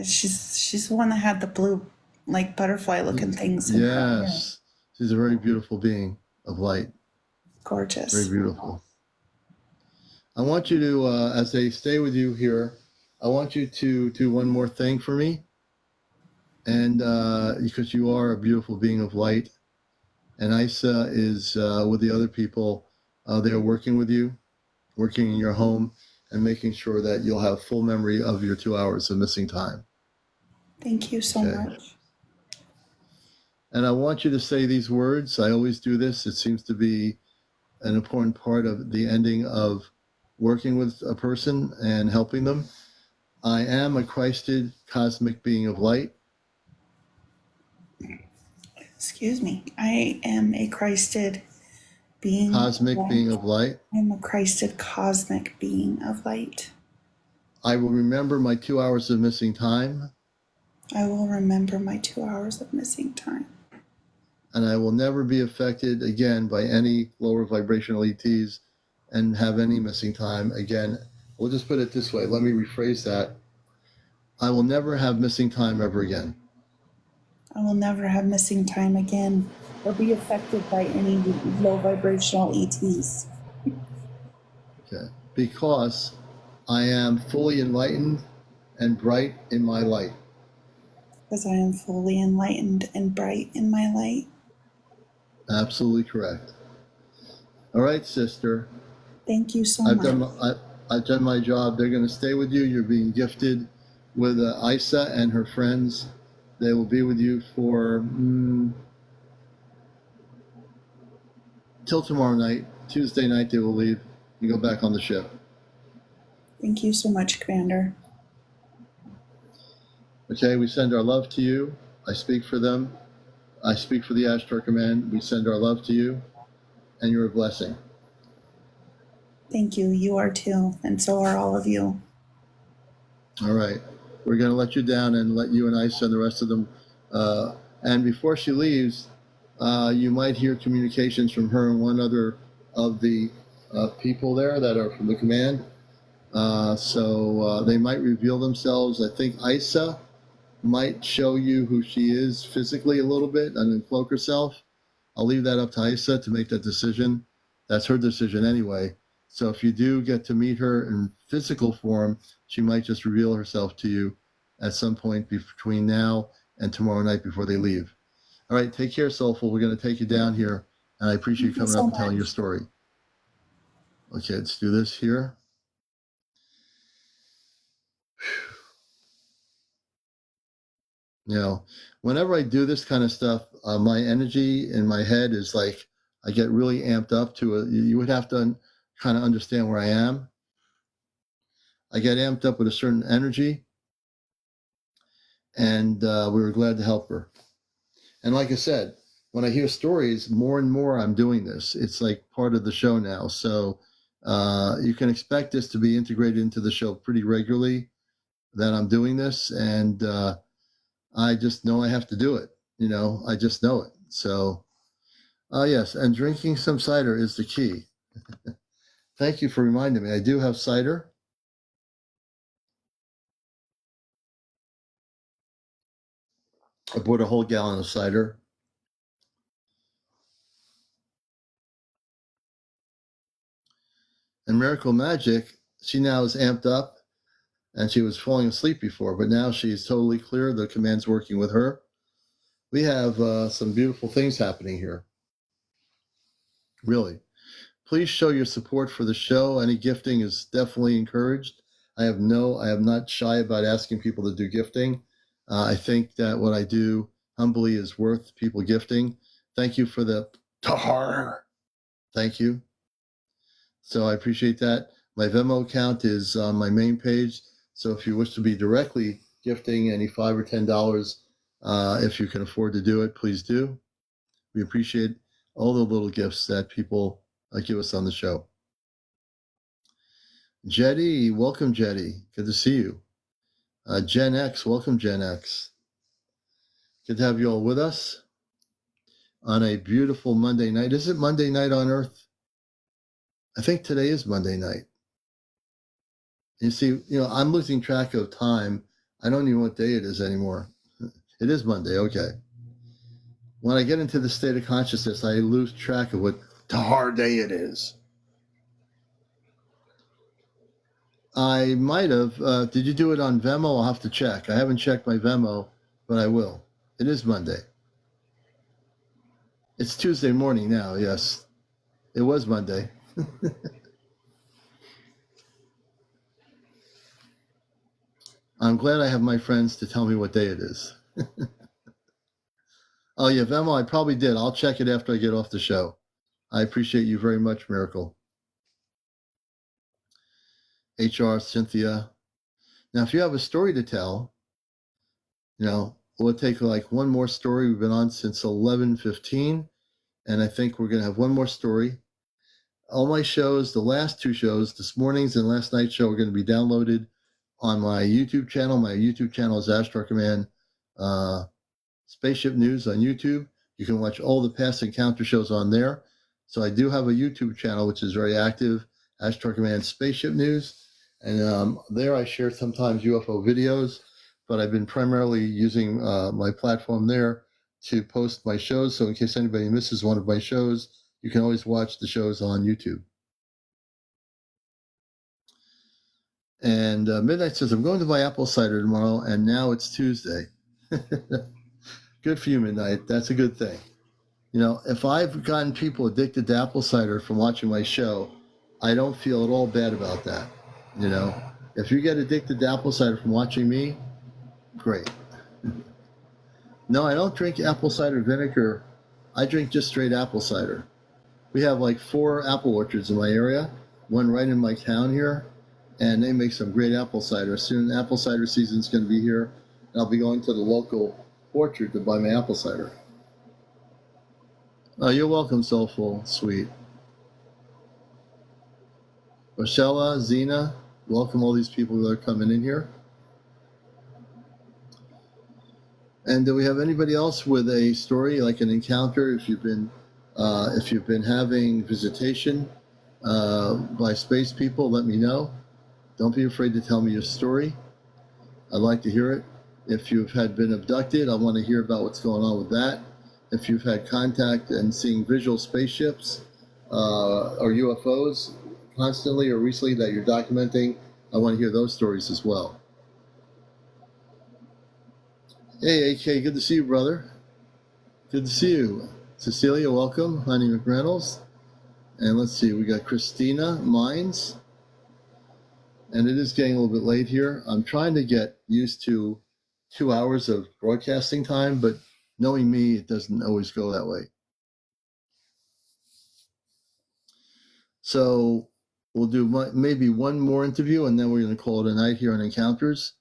She's the one that had the blue, like butterfly looking things. Yes. She's a very beautiful being of light. Gorgeous. Very beautiful. I want you to, as they stay with you here, I want you to do one more thing for me. And because you are a beautiful being of light, and Isa is with the other people, they're working with you, working in your home, and making sure that you'll have full memory of your 2 hours of missing time. Thank you so much. And I want you to say these words. I always do this. It seems to be an important part of the ending of working with a person and helping them. I am a Christed cosmic being of light. Excuse me. I am a Christed being cosmic being of light. I am a Christed cosmic being of light. I will remember my 2 hours of missing time. I will remember my 2 hours of missing time. And I will never be affected again by any lower vibrational ETs and have any missing time again. We'll just put it this way. Let me rephrase that. I will never have missing time ever again. I will never have missing time again or be affected by any low vibrational ETs. Okay. Because I am fully enlightened and bright in my light. Because I am fully enlightened and bright in my light. Absolutely correct. All right, sister. Thank you so much. I've done my job. They're going to stay with you. You're being gifted with Isa and her friends. They will be with you for till tomorrow night. Tuesday night they will leave and go back on the ship. Thank you so much, Commander. Okay, we send our love to you. I speak for them. I speak for the Ashtar Command. We send our love to you, and you're a blessing. Thank you. You are too, and so are all of you. All right. We're going to let you down and let you and Isa and the rest of them. And before she leaves, you might hear communications from her and one other of the people there that are from the command. So they might reveal themselves. I think Isa might show you who she is physically a little bit and then cloak herself. I'll leave that up to Isa to make that decision. That's her decision anyway. So if you do get to meet her in physical form, she might just reveal herself to you at some point between now and tomorrow night before they leave. All right, take care, Soulful. We're going to take you down here, and I appreciate you coming up and telling your story. Okay, let's do this here. You know, whenever I do this kind of stuff, my energy in my head is like, I get really amped up to it. You would have to kind of understand where I am. I get amped up with a certain energy, and we were glad to help her. And like I said, when I hear stories, more and more I'm doing this. It's like part of the show now. So you can expect this to be integrated into the show pretty regularly, that I'm doing this. And I just know I have to do it. You know, I just know it. So Yes, and drinking some cider is the key. Thank you for reminding me. I do have cider. I bought a whole gallon of cider. And Miracle Magic, she now is amped up, and she was falling asleep before, but now she's totally clear. The command's working with her. We have some beautiful things happening here. Really. Please show your support for the show. Any gifting is definitely encouraged. I am not shy about asking people to do gifting. I think that what I do humbly is worth people gifting. Thank you for the tahar. Thank you. So I appreciate that. My Venmo account is on my main page. So if you wish to be directly gifting any $5 or $10, if you can afford to do it, please do. We appreciate all the little gifts that people give us on the show. Jetty, welcome, Jetty. Good to see you. Gen X, welcome, Gen X. Good to have you all with us on a beautiful Monday night. Is it Monday night on Earth? I think today is Monday night. You see, I'm losing track of time. I don't even know what day it is anymore. It is Monday, okay. When I get into the state of consciousness, I lose track of what hard day it is. I might have. Did you do it on Venmo? I'll have to check. I haven't checked my Venmo, but I will. It is Monday. It's Tuesday morning now, yes. It was Monday. I'm glad I have my friends to tell me what day it is. Oh, yeah, Venmo, I probably did. I'll check it after I get off the show. I appreciate you very much, Miracle. HR, Cynthia. Now, if you have a story to tell, we'll take like one more story. We've been on since 11:15, and I think we're going to have one more story. All my shows, the last two shows, this morning's and last night's show, are going to be downloaded on my YouTube channel. My YouTube channel is Astro Command Spaceship News on YouTube. You can watch all the past encounter shows on there. So I do have a YouTube channel, which is very active, Astro Command Spaceship News. And there I share sometimes UFO videos, but I've been primarily using my platform there to post my shows. So in case anybody misses one of my shows, you can always watch the shows on YouTube. And Midnight says, I'm going to buy apple cider tomorrow, and now it's Tuesday. Good for you, Midnight. That's a good thing. If I've gotten people addicted to apple cider from watching my show, I don't feel at all bad about that. If you get addicted to apple cider from watching me, great. No, I don't drink apple cider vinegar. I drink just straight apple cider. We have like 4 apple orchards in my area, one right in my town here, and they make some great apple cider. Soon apple cider season's going to be here, and I'll be going to the local orchard to buy my apple cider. Oh, you're welcome, Soulful Sweet. Rochella, Zena, welcome all these people that are coming in here. And do we have anybody else with a story, like an encounter? If you've been having visitation by space people, let me know. Don't be afraid to tell me your story. I'd like to hear it. If you've been abducted, I want to hear about what's going on with that. If you've had contact and seeing visual spaceships or UFOs constantly or recently that you're documenting, I want to hear those stories as well. Hey, AK, good to see you, brother. Good to see you. Cecilia, welcome. Honey McReynolds. And let's see, we got Christina Mines. And it is getting a little bit late here. I'm trying to get used to 2 hours of broadcasting time, but knowing me, it doesn't always go that way. So we'll do maybe one more interview, and then we're going to call it a night here on Encounters.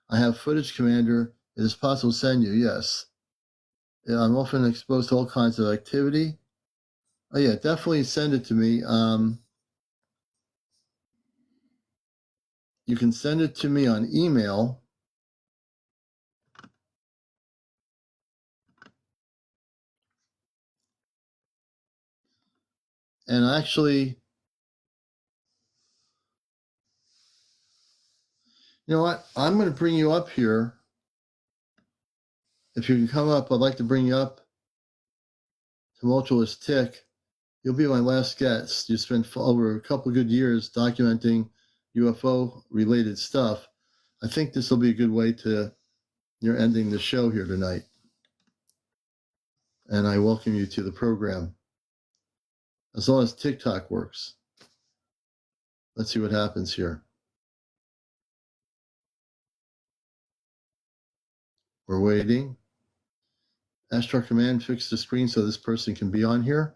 I have footage, Commander. It is possible to send you, yes. Yeah, I'm often exposed to all kinds of activity. Oh, yeah, definitely send it to me. You can send it to me on email. And actually, you know what? I'm going to bring you up here. If you can come up, I'd like to bring you up. Tumultuous Tick. You'll be my last guest. You spent over a couple good years documenting UFO-related stuff. I think this will be a good way to, you're ending the show here tonight. And I welcome you to the program. As long as TikTok works. Let's see what happens here. We're waiting. Astro Command fixed the screen so this person can be on here.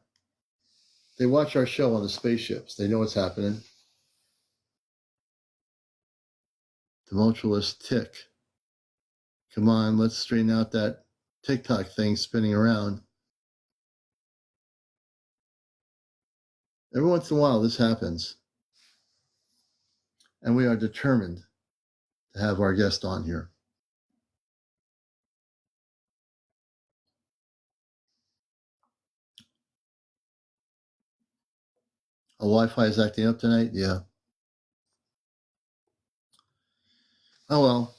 They watch our show on the spaceships. They know what's happening. Tumultuous Tick. Come on, let's straighten out that TikTok thing spinning around. Every once in a while, this happens. And we are determined to have our guest on here. A Wi-Fi is acting up tonight? Yeah. Oh, well.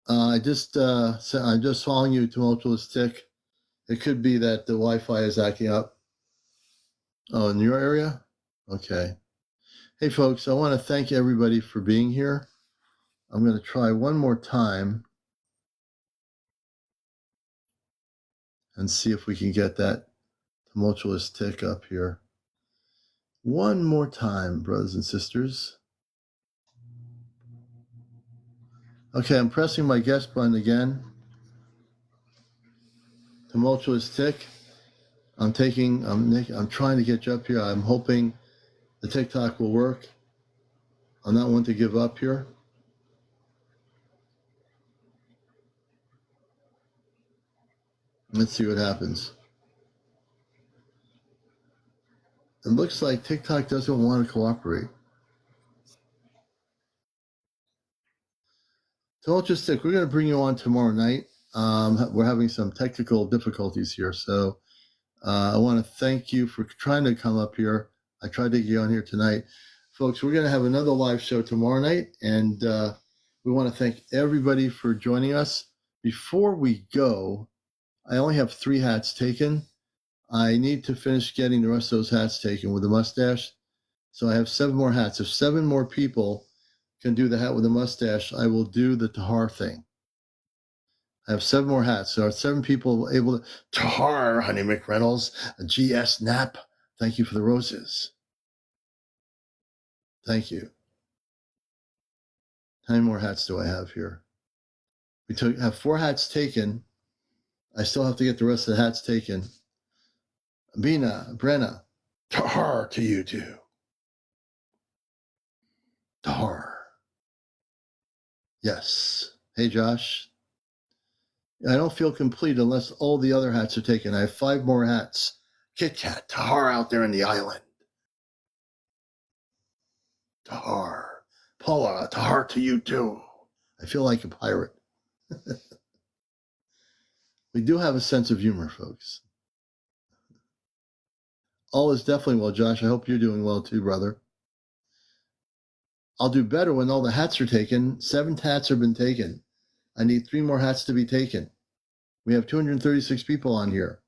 I'm just following you, Tumultuous Tick. It could be that the Wi-Fi is acting up. Oh, in your area? Okay. Hey, folks, I want to thank everybody for being here. I'm going to try one more time and see if we can get that Tumultuous Tick up here. One more time, brothers and sisters. Okay, I'm pressing my guest button again. Tumultuous Tick. I'm trying to get you up here. I'm hoping the TikTok will work. I'm not one to give up here. Let's see what happens. It looks like TikTok doesn't want to cooperate. Tumultuous Tick, we're going to bring you on tomorrow night. We're having some technical difficulties here, so I want to thank you for trying to come up here. I tried to get you on here tonight. Folks, we're going to have another live show tomorrow night, and we want to thank everybody for joining us. Before we go, I only have 3 hats taken. I need to finish getting the rest of those hats taken with the mustache. So I have 7 more hats. If 7 more people can do the hat with the mustache, I will do the Tahar thing. I have 7 more hats. So are 7 people able to... Tahar, Honey McReynolds, GS Knapp, thank you for the roses. Thank you. How many more hats do I have here? We have 4 hats taken. I still have to get the rest of the hats taken. Bina, Brenna, Tahar to you too. Tahar. Yes. Hey, Josh. I don't feel complete unless all the other hats are taken. I have 5 more hats. Kit Kat, Tahar out there in the island. Tahar. Paula, Tahar to you too. I feel like a pirate. We do have a sense of humor, folks. All is definitely well, Josh. I hope you're doing well too, brother. I'll do better when all the hats are taken. 7 hats have been taken. I need 3 more hats to be taken. We have 236 people on here.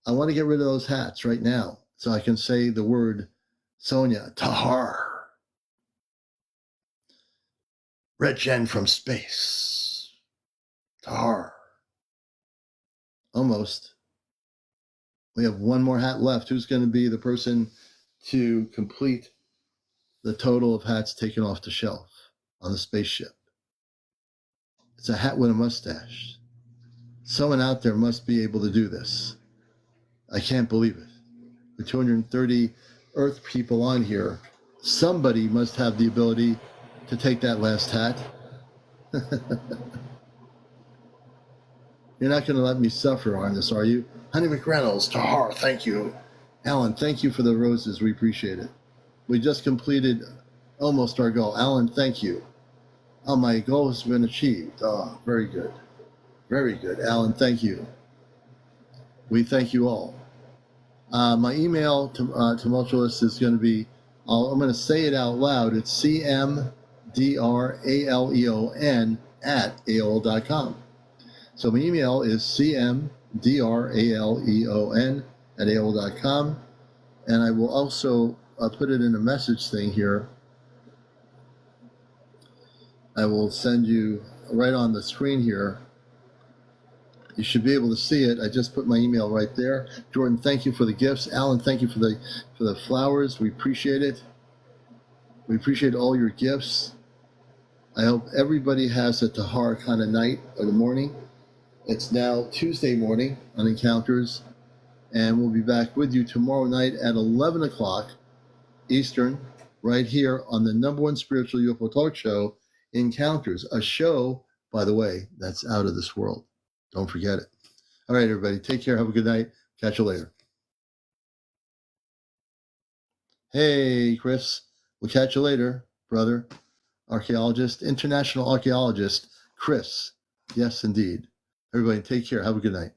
I want to get rid of those hats right now so I can say the word Sonia, Tahar. Red Jen from space. Tahar. Almost. We have 1 more hat left. Who's going to be the person to complete the total of hats taken off the shelf on the spaceship? It's a hat with a mustache. Someone out there must be able to do this. I can't believe it. With 230 Earth people on here, somebody must have the ability to take that last hat. You're not going to let me suffer on this, are you? Honey McReynolds, Tahar, thank you. Alan, thank you for the roses. We appreciate it. We just completed almost our goal. Alan, thank you. Oh, my goal has been achieved. Oh, very good. Very good. Alan, thank you. We thank you all. My email to Tumultuous is going to be, I'm going to say it out loud. It's CmdrAleon at AOL.com. So my email is CmdRAleon at AOL.com. And I will also put it in a message thing here. I will send you right on the screen here. You should be able to see it. I just put my email right there. Jordan, thank you for the gifts. Alan, thank you for the flowers. We appreciate it. We appreciate all your gifts. I hope everybody has a Tahar kind of night or the morning. It's now Tuesday morning on Encounters, and we'll be back with you tomorrow night at 11 o'clock Eastern, right here on the #1 spiritual UFO talk show, Encounters, a show, by the way, that's out of this world. Don't forget it. All right, everybody, take care. Have a good night. Catch you later. Hey, Chris. We'll catch you later, brother. Archaeologist, international archaeologist, Chris. Yes, indeed. Everybody, take care. Have a good night.